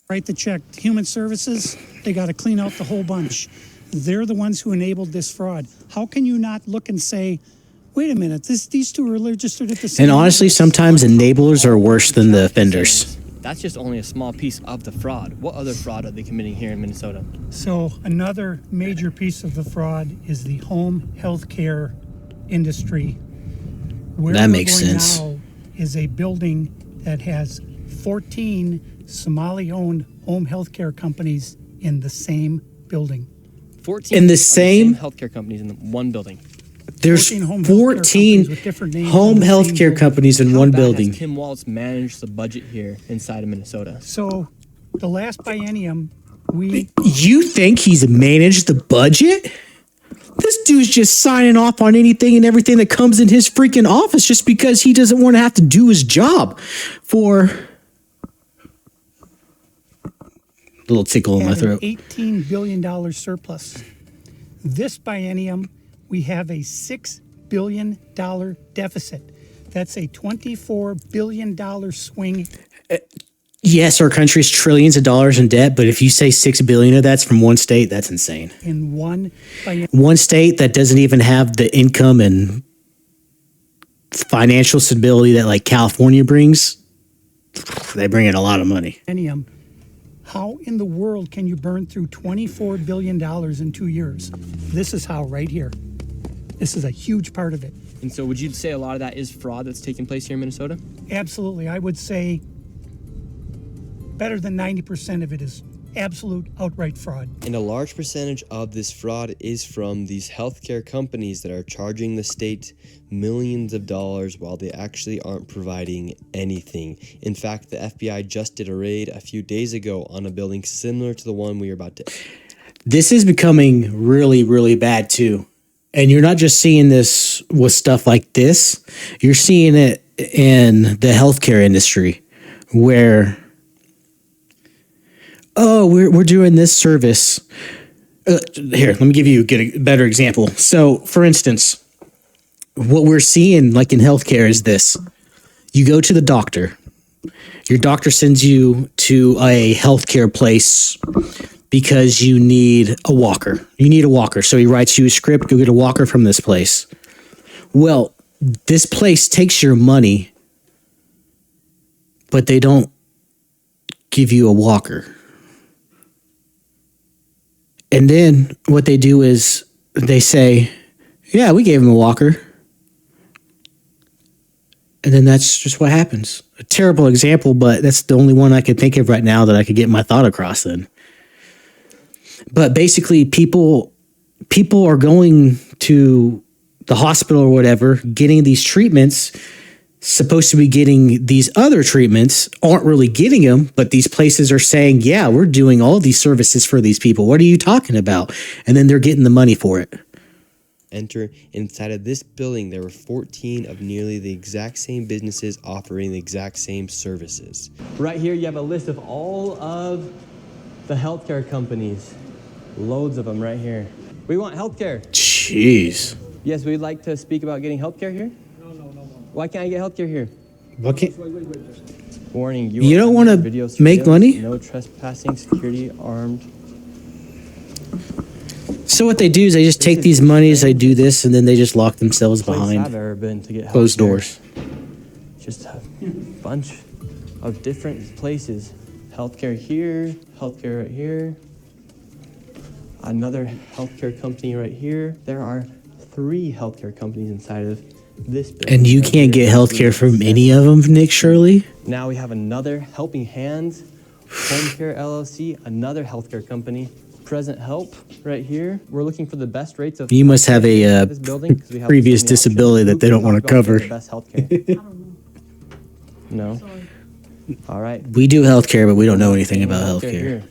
write the check. Human Services, they got to clean out the whole bunch. They're the ones who enabled this fraud. How can you not look and say, wait a minute, these two are registered at the same And honestly, address? sometimes enablers are worse than the offenders. That's just only a small piece of the fraud. What other fraud are they committing here in Minnesota? So another major piece of the fraud is the home health care industry. Where That we're makes going sense. now is a building that has 14 Somali-owned home health care companies in the same building. 14 In the of same- healthcare companies in one building. There's 14 home healthcare 14 companies with different names home in the same healthcare building. companies in How one bad building. has Tim Waltz managed the budget here inside of Minnesota? So the last biennium, we You think he's managed the budget? This dude's just signing off on anything and everything that comes in his freaking office just because he doesn't want to have to do his job for little tickle in my had an throat. $18 billion surplus. This biennium, we have a $6 billion deficit. That's a $24 billion swing. Yes, our country's trillions of dollars in debt, but if you say 6 billion of that's from one state, that's insane. In One state that doesn't even have the income and financial stability that like California brings, they bring in a lot of money. How in the world can you burn through $24 billion in 2 years? This is how, right here. This is a huge part of it. And so would you say a lot of that is fraud that's taking place here in Minnesota? Absolutely. I would say better than 90% of it is absolute outright fraud. And a large percentage of this fraud is from these healthcare companies that are charging the state millions of dollars while they actually aren't providing anything. In fact, the FBI just did a raid a few days ago on a building similar to the one we are about to. This is becoming really, really bad too. And you're not just seeing this with stuff like this, you're seeing it in the healthcare industry where, oh, we're doing this service. Here, let me give you a better example. So, for instance, what we're seeing like in healthcare is this. You go to the doctor. Your doctor sends you to a healthcare place because you need a walker. You need a walker. So he writes you a script, go get a walker from this place. Well, this place takes your money, but they don't give you a walker. And then what they do is they say, yeah, we gave him a walker. And then that's just what happens. A terrible example, but that's the only one I could think of right now that I could get my thought across in. But basically, people are going to the hospital or whatever, getting these treatments, supposed to be getting these other treatments, aren't really getting them, but these places are saying, yeah, we're doing all these services for these people. What are you talking about? And then they're getting the money for it. Enter inside of this building, there were 14 of nearly the exact same businesses offering the exact same services. Right here, you have a list of all of the healthcare companies. Loads of them right here. We want healthcare. Jeez. Yes, we'd like to speak about getting healthcare here. No. Why can't I get healthcare here? What can't? Warning, You don't want to make money? No trespassing, security, armed. So what they do is they just take these monies, they do this, and then they just lock themselves behind I've ever been to get closed healthcare. doors. Just a bunch of different places. Healthcare here, healthcare right here. Another healthcare company right here. There are 3 healthcare companies inside of this building. And you can't get healthcare from any of them, Nick Shirley? Now we have another Helping Hands, Home Care LLC, another healthcare company. Present Help right here. We're looking for the best rates of. You must have a this building, 'cause we have previous so many options. disability that Who they can don't want to talk about cover. the best healthcare? No. All right. We do healthcare, but we don't know anything about healthcare. Here.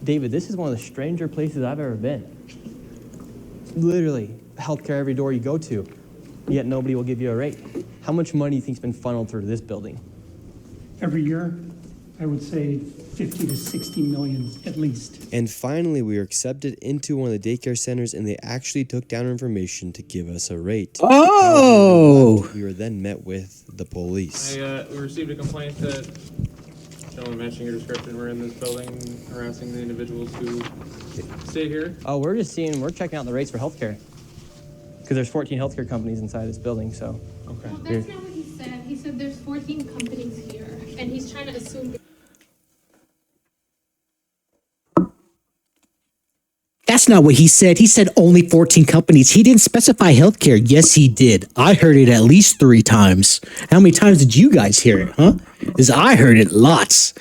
David, this is one of the stranger places I've ever been. Literally, healthcare every door you go to, yet nobody will give you a rate. How much money do you think's been funneled through this building? Every year, I would say 50 to 60 million at least. And finally, we were accepted into one of the daycare centers, and they actually took down our information to give us a rate. Oh! We were then met with the police. We received a complaint that someone matching your description were in this building harassing the individuals who stay here. Oh, we're checking out the rates for healthcare. Because there's 14 healthcare companies inside this building, so. Okay. Well, that's not what he said. He said there's 14 companies here, and he's trying to assume. That's not what he said. He said only 14 companies. He didn't specify healthcare. Yes, he did. I heard it at least 3 times. How many times did you guys hear it, huh? Because I heard it lots.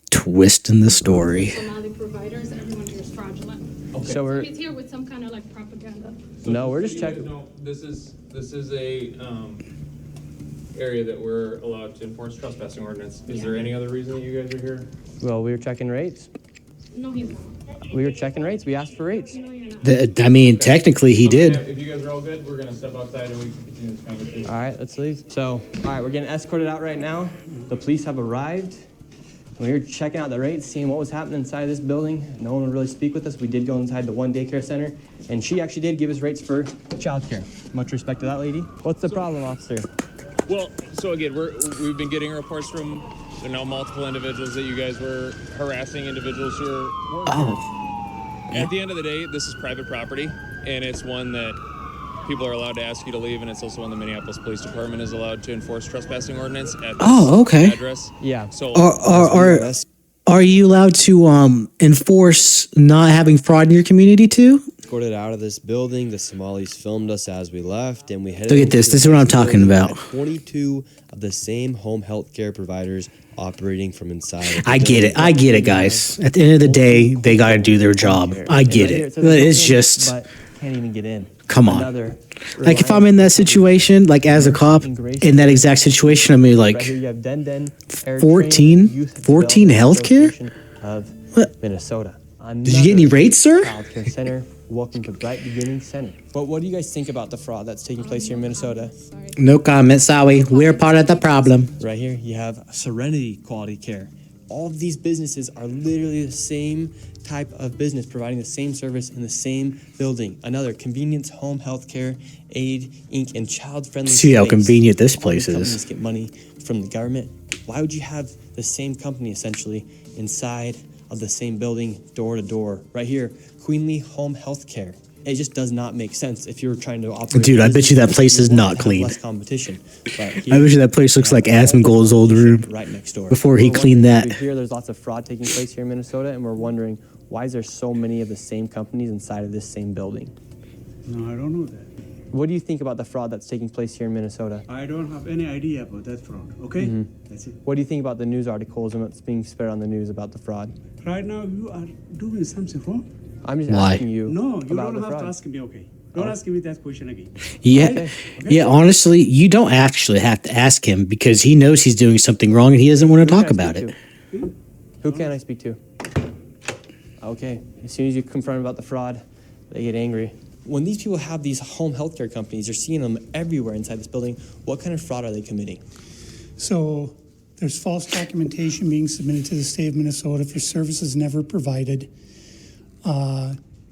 Twist in the story. Somali providers, everyone here is fraudulent. Okay. So he's here with some kind of like propaganda. No, we're just checking. No, this is a area that we're allowed to enforce trespassing ordinance. Is there any other reason that you guys are here? Well, we were checking rates. No, he's not. We were checking rates. We asked for rates. No, you're not. Technically, he did. If you guys are all good, we're gonna step outside and we can continue this conversation. All right, let's leave. So, all right, we're getting escorted out right now. The police have arrived. We were checking out the rates, seeing what was happening inside this building. No one would really speak with us. We did go inside the one daycare center, and she actually did give us rates for childcare. Much respect to that lady. What's the problem, officer? Well, so again, we've been getting reports from multiple individuals that you guys were harassing individuals who are working. At the end of the day, this is private property, and it's one that people are allowed to ask you to leave, and it's also one the Minneapolis Police Department is allowed to enforce trespassing ordinance at this address. Yeah. So Are you allowed to enforce not having fraud in your community too? Escorted out of this building, the Somalis filmed us as we left, and we headed. Look at this. This is what I'm talking about. 22 of the same home health care providers operating from inside. I get it. I get it, guys. At the end of the day, they got to do their job. I get it. But it's just, But can't even get in. come on. Another Like if I'm in that situation, like as a cop, in that exact situation, I mean, Right like here you have Den 14 healthcare? of What? Minnesota. Did you get any rates, sir? Childcare Center. Welcome to Bright Beginning Center. But what do you guys think about the fraud that's taking place here in Minnesota? No comment, sorry. We're part of the problem. Right here you have Serenity Quality Care. All of these businesses are literally the same type of business, providing the same service in the same building. Another Convenience Home Healthcare, Aid Inc., and Child Friendly See how Space. convenient this All place these is. companies get money from the government. Why would you have the same company essentially inside of the same building, door to door? Right here, Queenly Home Healthcare. It just does not make sense if you're trying to operate. Dude, I bet you that place is want not to have clean. Less competition. But I bet you that place looks like Asmongold's old room right next door. before he We're cleaned wondering- that. We hear there's lots of fraud taking place here in Minnesota, and we're wondering why is there so many of the same companies inside of this same building? No, I don't know that. What do you think about the fraud that's taking place here in Minnesota? I don't have any idea about that fraud. Okay? Mhm. That's it. What do you think about the news articles and what's being spread on the news about the fraud? Right now, you are doing something wrong. I'm just Why? asking you. No, you about don't the have fraud. to ask me, okay? Don't ask me that question again. Yeah, Okay? yeah. Honestly, you don't actually have to ask him because he knows he's doing something wrong and he doesn't want to Who talk can I about speak it. to? Who can I speak to? Okay. As soon as you confront them about the fraud, they get angry. When these people have these home healthcare companies, you're seeing them everywhere inside this building. What kind of fraud are they committing? So there's false documentation being submitted to the state of Minnesota for services never provided.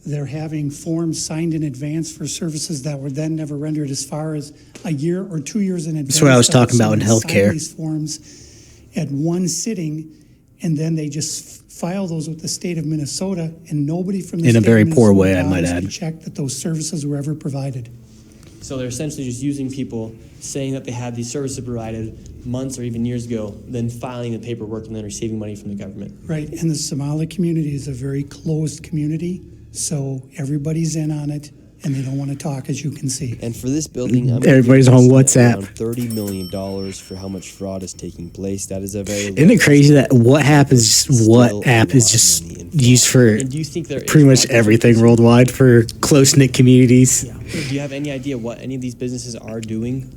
They're having forms signed in advance for services that were then never rendered as far as a year or 2 years in advance. That's what I was So talking about in someone signed healthcare. These forms at one sitting, and then they just file those with the state of Minnesota, and nobody from the In a state very of poor Minnesota way, I might bothers add. to check that those services were ever provided. So they're essentially just using people saying that they had these services provided months or even years ago, then filing the paperwork and then receiving money from the government. Right, and the Somali community is a very closed community, so everybody's in on it, and they don't want to talk, as you can see. And for this building, I'm Everybody's on WhatsApp. around $30 million for how much fraud is taking place. That is a very Isn't it crazy that what app is just used for And do you think there pretty is much fraud? everything worldwide for close knit communities? Do you have any idea what any of these businesses are doing?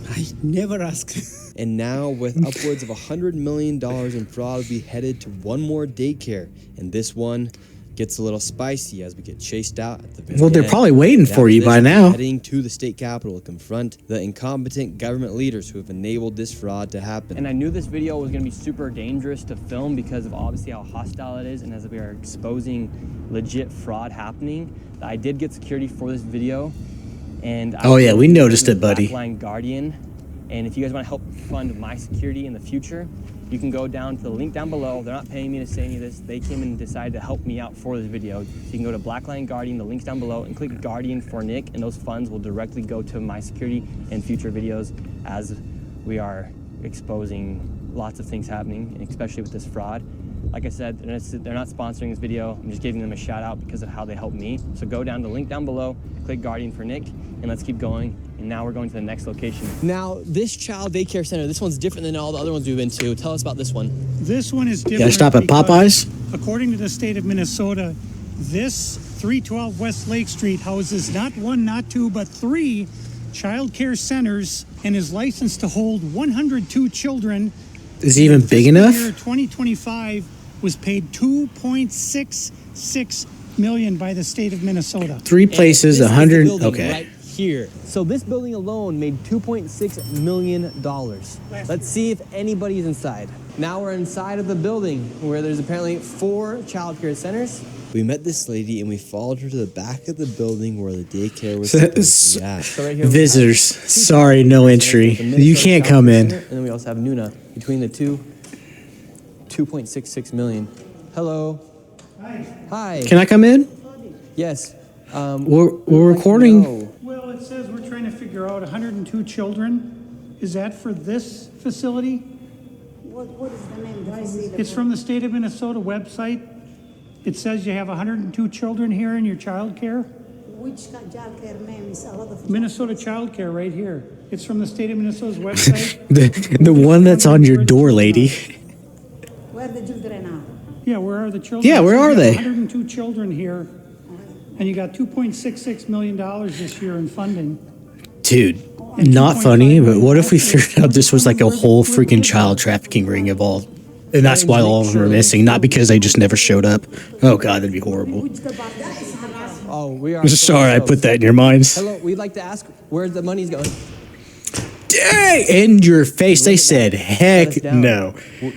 I never ask. And now, with upwards of $100 million in fraud, we headed to one more daycare. And this one gets a little spicy as we get chased out at the very Well, they're end. probably waiting for you by After this, now. we're heading to the state capitol to confront the incompetent government leaders who have enabled this fraud to happen. And I knew this video was going to be super dangerous to film because of obviously how hostile it is, and as we are exposing legit fraud happening. I did get security for this video, and Oh, yeah, we noticed it, buddy. Blackline Guardian, and if you guys want to help fund my security in the future, you can go down to the link down below. They're not paying me to say any of this. They came and decided to help me out for this video. So you can go to Blackline Guardian, the link's down below, and click Guardian for Nick, and those funds will directly go to my security and future videos as we are exposing lots of things happening, and especially with this fraud. Like I said, they're not sponsoring this video. I'm just giving them a shout out because of how they helped me. So go down to the link down below, click Guardian for Nick, and let's keep going. And now we're going to the next location. Now, this child daycare center, this one's different than all the other ones we've been to. Tell us about this one. This one is different. Gotta stop at because, Popeyes? According to the state of Minnesota, this 312 West Lake Street houses not one, not two, but three child care centers and is licensed to hold 102 children. Is it even big Fiscal enough? Year 2025 was paid $2.66 million by the state of Minnesota. Three places, And this is the 100. building Okay. right here. So this building alone made $2.6 million. Let's see if anybody's inside. Now we're inside of the building where there's apparently 4 child care centers We met this lady and we followed her to the back of the building where the daycare was So- supposed to be at. So right here we Visitors, have two sorry, no childcare entry. centers, the Minnesota You can't Child come Care in. Center, and then we also have Nuna. Between the two, 2.66 million. Hello. Hi. Can I come in? Yes. We're recording. Well, it says we're trying to figure out 102 children. Is that for this facility? What is the name of the facility? It's from the state of Minnesota website. It says you have 102 children here in your child care. Which child care name is a lot of Minnesota Child Care right here. It's from the state of Minnesota's website. The one that's on your door, lady. where the children are. Yeah, where are the children? Yeah, where So you are got they? 102 children here, and you got $2.66 million this year in funding. Dude, not funny, but what if we figured out this was like a whole freaking child trafficking ring involved? And that's why all of them are missing, not because they just never showed up. Oh, God, that'd be horrible. Oh, we are. Sorry I put that in your minds. Hello. We'd like to ask where the money's going. Dang! In your face, they said, heck no.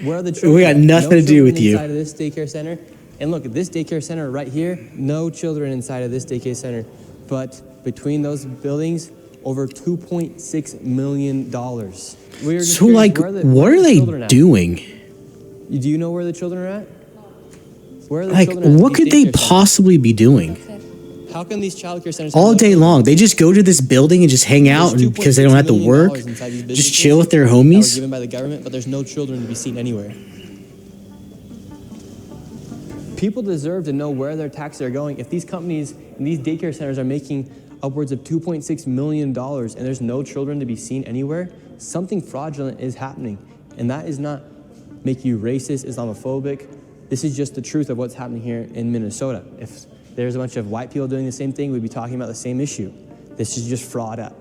Where are the children? We got nothing to do with you. Inside of this daycare center, and look at this daycare center right here. No children inside of this daycare center, but between those buildings, over $2.6 million. We're just So, curious, like, where what are the they children at? doing? Do you know where the children are at? Where are the Like, children at what these could they daycare centers? possibly be doing? How can these child care centers All have no day children? long. They just go to this building and just hang out There's because they don't have to $2.6 work. million inside these Just businesses chill with their that were homies. given by the government, but there's no children to be seen anywhere. People deserve to know where their taxes are going. If these companies and these daycare centers are making upwards of $2.6 million and there's no children to be seen anywhere, something fraudulent is happening. And that is not make you racist, Islamophobic. This is just the truth of what's happening here in Minnesota. If there's a bunch of white people doing the same thing, we'd be talking about the same issue. This is just fraud at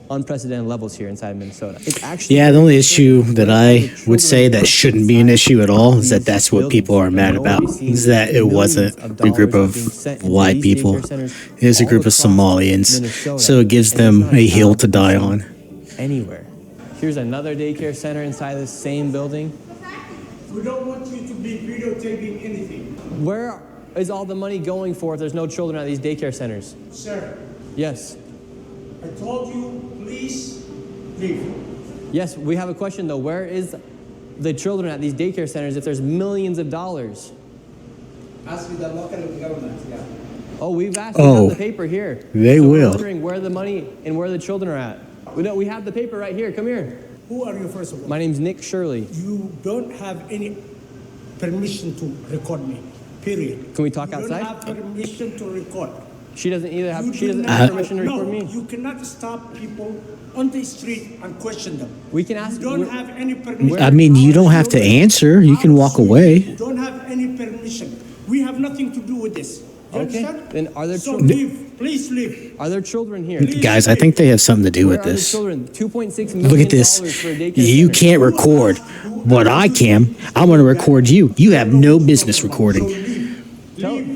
unprecedented levels here inside of Minnesota. It's actually Yeah, the only issue that I would say that shouldn't be an issue at all is that that's what people are mad about. Is that it wasn't a group of white people. It is a group of Somalians. So it gives them a hill to die on. Anywhere. Here's another daycare center inside this same building. We don't want you to be videotaping anything. Where is all the money going for if there's no children at these daycare centers? Sir, Yes. I told you, please leave. Yes, we have a question though. Where is the children at these daycare centers if there's millions of dollars? Ask me the local government, yeah. Oh, we've asked. Oh, We have the paper here. they So will. We're wondering where the money and where the children are at. We have the paper right here. Come here. Who are you, first of all? My name's Nick Shirley. You don't have any permission to record me, period. Can we talk You outside? don't have permission to record. She doesn't either have. You She do doesn't not have permission to no, record me. you cannot stop people on the street and question them. We can ask. You don't we're- have any permission. I mean, you don't have to answer. You can walk away. You don't have any permission. We have nothing to do with this. You Okay. understand? Then are there So children? leave. Please leave. Are there children here? Guys, I think they have something to do Where with are the this. children? $2.6 million Look at this. for a daycare You center. can't record, but I can. I'm going to record you. You have no business recording.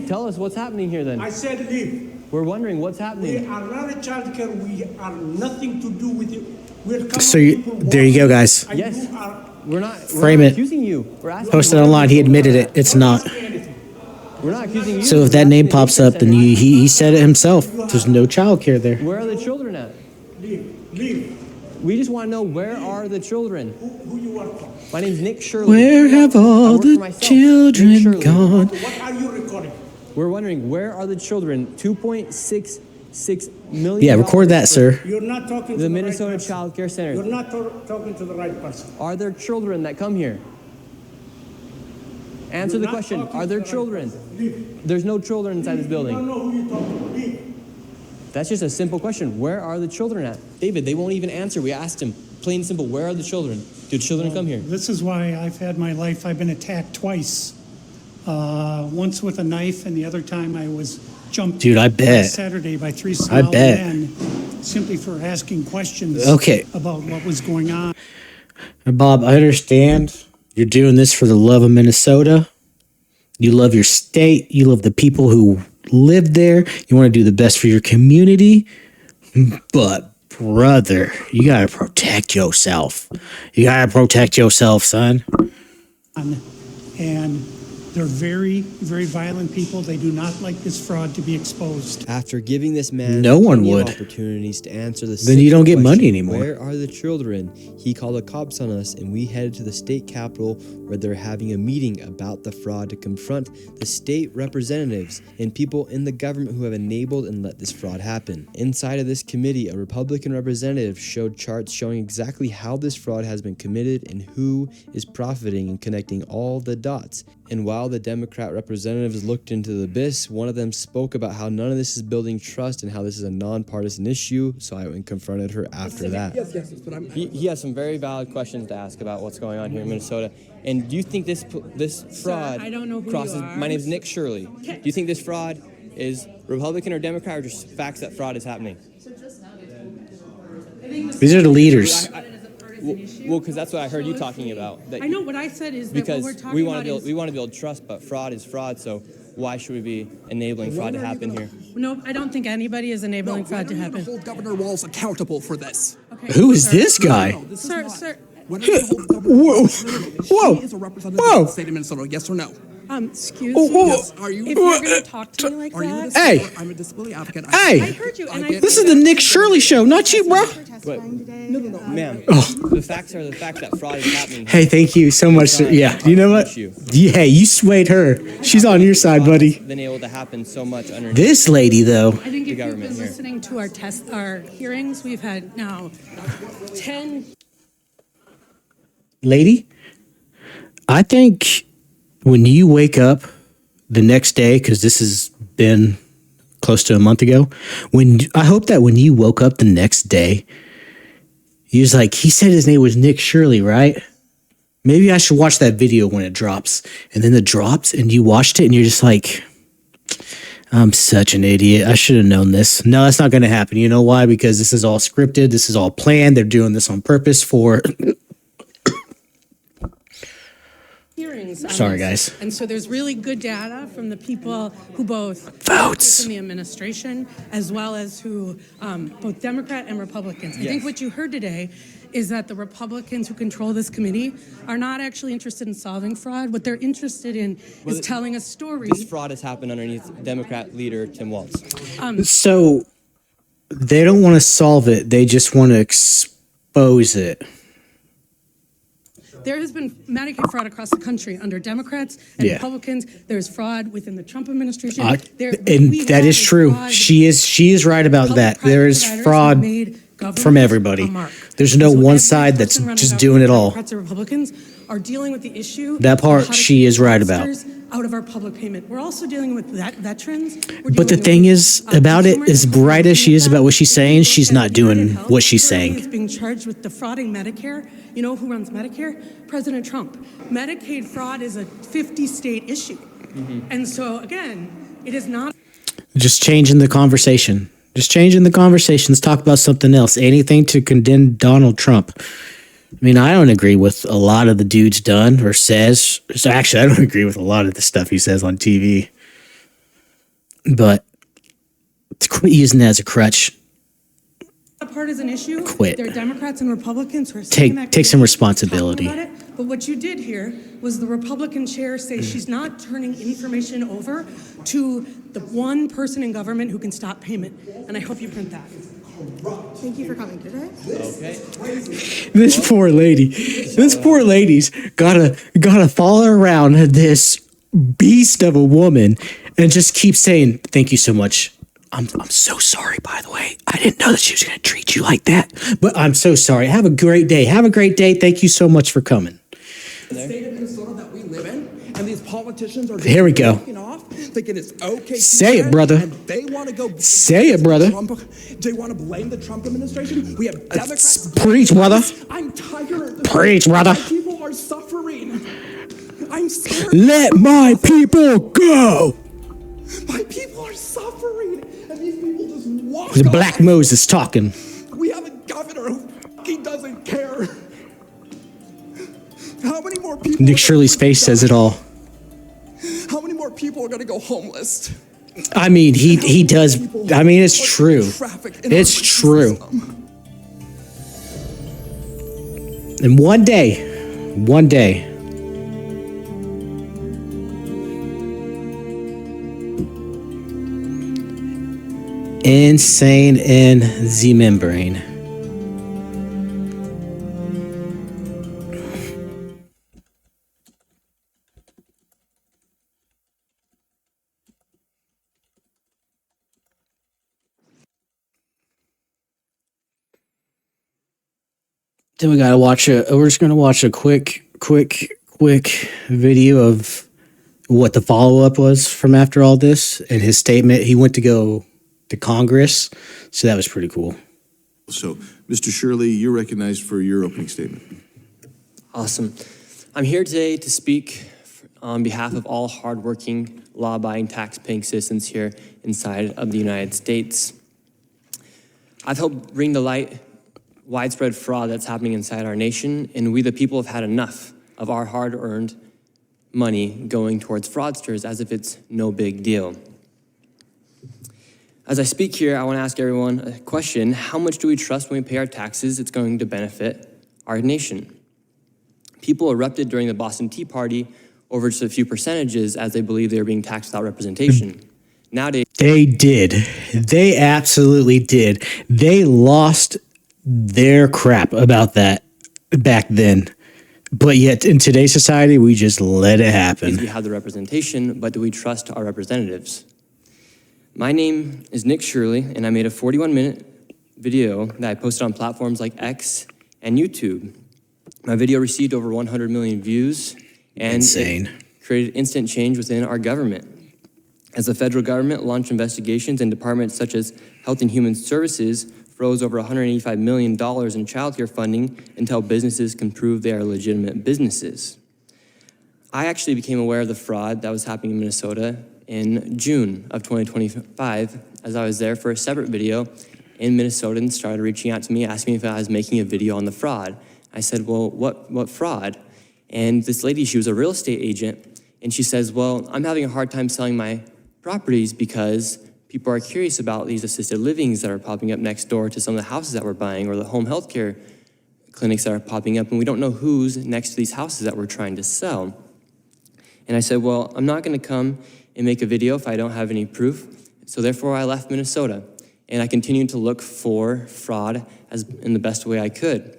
Tell us what's happening here then. I said leave. We're wondering what's We happening. are not a child care. We are nothing to do with you. We're common So you- people there you go, guys. and Yes. you are We're not Frame it. accusing you. We're asking Post it where the online. He children admitted are it. at. It's not. We're not accusing you. So if We're that name asking the pops daycare up, then center. he said it himself. There's no childcare there. Where are the children at? leave. Leave. We just want to know where are the children. Who you work for? My name's Nick Shirley. Where have I all work for the myself, Nick children Shirley. gone? What are you recording? We're wondering where are the children? $2.66 million. Yeah, record that, for sir. You're not talking to The the Minnesota right person. Child Care You're Center. not talking to the right person. Are there children that come here? Answer You're the not question. talking Are to there the right children? person. Leave. There's no children inside this You don't building. know who you're talking to. Leave. That's just a simple question. Where are the children at? David, they won't even answer. We asked him, plain and simple, where are the children? Do children come here? This is why I've had my life. I've been attacked twice. Once with a knife, and the other time I was jumped. Dude, I bet. last Saturday by three Somali bet. men, simply for asking questions. Okay. About what was going on. And Bob, I understand you're doing this for the love of Minnesota. You love your state. You love the people who live there. You want to do the best for your community. But, brother, you got to protect yourself. You got to protect yourself, son. And They're very, very violent people. They do not like this fraud to be exposed. After giving this man No one plenty of would. opportunities to answer the Then you simple don't get money question, anymore. Where are the children? He called the cops on us, and we headed to the state capitol where they're having a meeting about the fraud to confront the state representatives and people in the government who have enabled and let this fraud happen. Inside of this committee, a Republican representative showed charts showing exactly how this fraud has been committed and who is profiting and connecting all the dots. And while the Democrat representatives looked into the abyss, one of them spoke about how none of this is building trust and how this is a nonpartisan issue, so I went and confronted her after that. Yes, but I'm. He has some very valid questions to ask about what's going on here in Minnesota. And do you think this fraud I don't know who crosses? you are. My name's Nick Shirley. Do you think this fraud is Republican or Democrat, or just facts that fraud is happening? These are the leaders. Well, because that's what I heard you talking about. That I know what I said is that what because we're talking we want about to build is we want to build trust, but fraud is fraud. So why should we be enabling fraud to happen here? no. I don't think anybody is enabling fraud to happen. Hold Governor Walz accountable for this. Okay, Who is sir. this guy? No, this is Sir, not. sir. When are you gonna hold Governor Whoa. Walz accountable? Whoa. She is a representative Whoa. of the state of Minnesota. Yes or no? Excuse Oh, me. whoa. Yes. Are you? If you're going to talk to me like Are you a that, Hey. disability? I'm a disability advocate. Hey. I heard you, and I get- This is the Nick Shirley show, not you, bro. Ma'am, the facts are the fact that fraud is happening. Hey, thank you so much. Yeah, you know what? Issue. Yeah, you swayed her. She's on your side, buddy. Been able to happen so much underneath. This lady, though. I think if you've government been here. listening to our hearings, we've had now 10. Lady, I think when you wake up the next day, because this has been close to a month ago, I hope that when you woke up the next day, he was like, he said his name was Nick Shirley, right? Maybe I should watch that video when it drops. And then it drops and you watched it and you're just like, I'm such an idiot. I should have known this. No, that's not going to happen. You know why? Because this is all scripted. This is all planned. They're doing this on purpose for... Hearings. on Sorry, this. guys. And so there's really good data from the people who both Votes. in the administration, as well as who both Democrat and Republicans. I think Yes. what you heard today is that the Republicans who control this committee are not actually interested in solving fraud. What they're interested in is telling a story. This fraud has happened underneath Democrat leader Tim Walz. So they don't want to solve it. They just want to expose it. There has been Medicaid fraud across the country under Democrats and Yeah. Republicans. There's fraud within the Trump administration. And that is true. She is right about that. There is fraud from everybody. There's no one side that's just doing it all. Democrats and Republicans are dealing with the issue. That part of how to she keep is right about. fraudsters out of our public payment. We're also dealing with veterans. But the thing is about it, as bright as she is about what she's saying, she's not doing what she's Currently is saying. being charged with defrauding Medicare. You know who runs Medicare? President Trump. Medicaid fraud is a 50-state issue. And so, again, it is not. Just changing the conversation. Just changing the conversation. Let's talk about something else. Anything to condemn Donald Trump. I mean, I don't agree with a lot of the dude's done or says. So actually, I don't agree with a lot of the stuff he says on TV. But to quit using that as a crutch. A partisan issue. Quit. There are Democrats and Republicans who are saying that Take some talking responsibility. about it. But what you did here was the Republican chair say she's not turning information over to the one person in government who can stop payment. And I hope you print that. Thank you for coming today. This poor lady. This poor lady's gotta follow around this beast of a woman and just keep saying, thank you so much. I'm so sorry, by the way. I didn't know that she was going to treat you like that. But I'm so sorry. Have a great day. Have a great day. Thank you so much for coming. The state of Minnesota that we live in, and these politicians are just Here we go. walking off, thinking it's okay. to Say it, share, brother. And they want to go. Say it, brother. They want to blame the Trump administration. We have Democrats. Preach, brother. I'm tired. Preach, brother. My people are suffering. I'm scared. Let my people go. My people are suffering, and these people just walk The off. Black Moses talking. We have a governor who fucking doesn't care. How many more people? Nick Shirley's face says it all. How many more people are going to go homeless? I mean, he does. I mean, it's true. It's true. And one day, Insane in the membrane. Then we gotta watch we're just gonna watch a quick video of what the follow-up was from after all this and his statement. He went to go to Congress, so that was pretty cool. So, Mr. Shirley, you're recognized for your opening statement. Awesome. I'm here today to speak on behalf of all hardworking, law-abiding, tax-paying citizens here inside of the United States. I've helped bring to light widespread fraud that's happening inside our nation, and we the people have had enough of our hard-earned money going towards fraudsters as if it's no big deal. As I speak here, I want to ask everyone a question. How much do we trust when we pay our taxes it's going to benefit our nation? People erupted during the Boston Tea Party over just a few percentages as they believed they were being taxed without representation. Nowadays, they did. They absolutely did. They lost their crap about that back then. But yet in today's society, we just let it happen. We have the representation, but do we trust our representatives? My name is Nick Shirley, and I made a 41-minute video that I posted on platforms like X and YouTube. My video received over 100 million views, and insane. It created instant change within our government. As the federal government launched investigations and departments such as Health and Human Services froze over $185 million in child care funding until businesses can prove they are legitimate businesses. I actually became aware of the fraud that was happening in Minnesota in June of 2025 as I was there for a separate video in Minnesota and started reaching out to me, asking me if I was making a video on the fraud. I said, well, what fraud? And this lady, she was a real estate agent, and she says, well, I'm having a hard time selling my properties because people are curious about these assisted livings that are popping up next door to some of the houses that we're buying or the home health care clinics that are popping up, and we don't know who's next to these houses that we're trying to sell. And I said, well, I'm not gonna come and make a video if I don't have any proof. So therefore I left Minnesota, and I continued to look for fraud in the best way I could.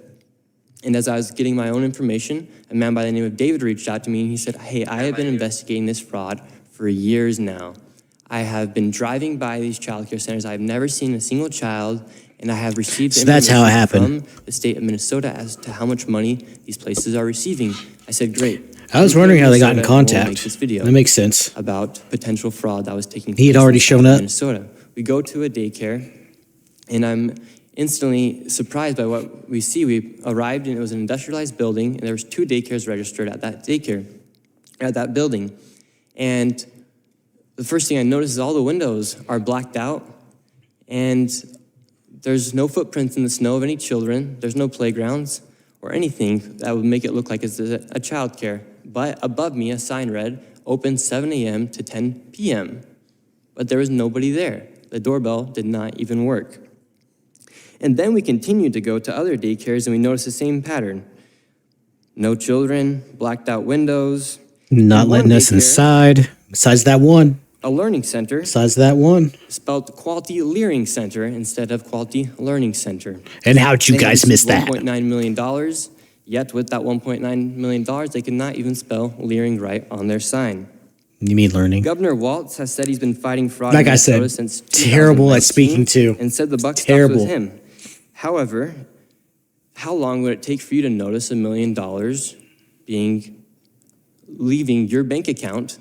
And as I was getting my own information, a man by the name of David reached out to me and he said, hey, I have been investigating this fraud for years now. I have been driving by these child care centers. I've never seen a single child, and I have received information from the state of Minnesota as to how much money these places are receiving. I said, great. I was wondering how they got in contact. That makes sense. About potential fraud that was taking place. He had already shown up. Minnesota. We go to a daycare, and I'm instantly surprised by what we see. We arrived, and it was an industrialized building, and there was 2 daycares registered at that building. And the first thing I noticed is all the windows are blacked out, and there's no footprints in the snow of any children. There's no playgrounds or anything that would make it look like it's a child care. But above me, a sign read, open 7 a.m. to 10 p.m. But there was nobody there. The doorbell did not even work. And then we continued to go to other daycares, and we noticed the same pattern. No children, blacked out windows. Not letting us inside. Besides that one. A learning center. Besides that one. Spelled Quality Learning Center instead of Quality Learning Center. And how'd you guys miss that? $1.9 million. Yet with that $1.9 million, they could not even spell leering right on their sign. You mean learning? Governor Walz has said he's been fighting fraud like I said, since terrible at speaking to. And said the buck stops with him. However, how long would it take for you to notice $1 million leaving your bank account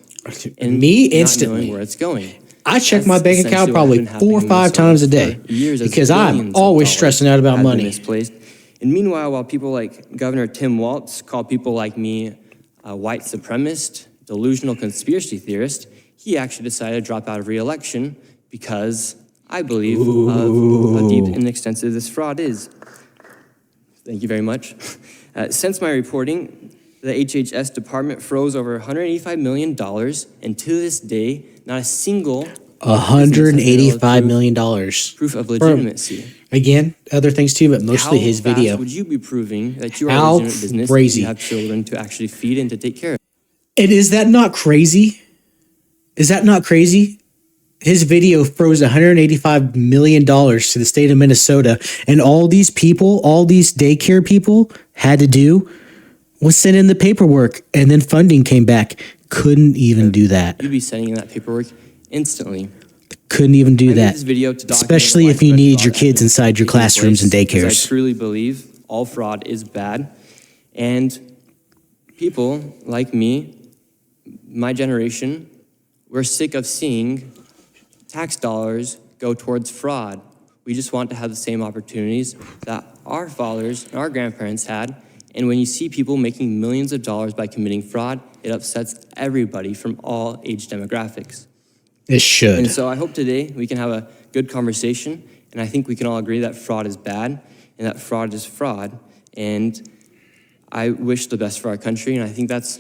and me not instantly knowing where it's going? I check my bank account probably 4 or 5 times a day because I'm always stressing out about money. Misplaced. And meanwhile, while people like Governor Tim Walz call people like me a white supremacist, delusional conspiracy theorist, he actually decided to drop out of re-election because I believe of how deep and extensive this fraud is. Thank you very much. Since my reporting, the HHS department froze over $185 million, and to this day, not a single $185 million. Proof of legitimacy. Again, other things too, but mostly his video. How fast would you be proving that you are a legitimate business and you have children to actually feed and to take care of? And is that not crazy? Is that not crazy? his video froze $185 million to the state of Minnesota. And all these people, all these daycare people had to do was send in the paperwork, and then funding came back. Couldn't even do that. You'd be sending in that paperwork instantly. Couldn't even do I made that. this video to document Especially if you widespread need fraud your kids that inside your taking classrooms and place, because daycares. I truly believe all fraud is bad. And people like me, my generation, we're sick of seeing tax dollars go towards fraud. We just want to have the same opportunities that our fathers and our grandparents had. And when you see people making millions of dollars by committing fraud, it upsets everybody from all age demographics. It should. And so I hope today we can have a good conversation, and I think we can all agree that fraud is bad and that fraud is fraud. And I wish the best for our country, and I think that's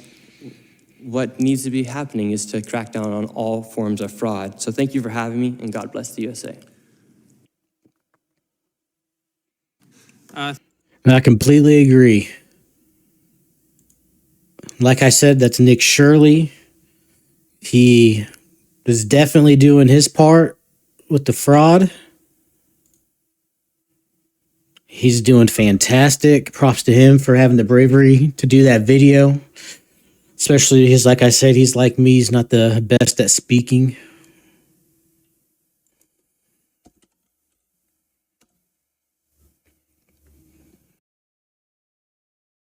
what needs to be happening, is to crack down on all forms of fraud. So thank you for having me, and God bless the USA. I completely agree. Like I said, that's Nick Shirley. He is definitely doing his part with the fraud. He's doing fantastic. Props to him for having the bravery to do that video. Especially, like I said, he's like me. He's not the best at speaking.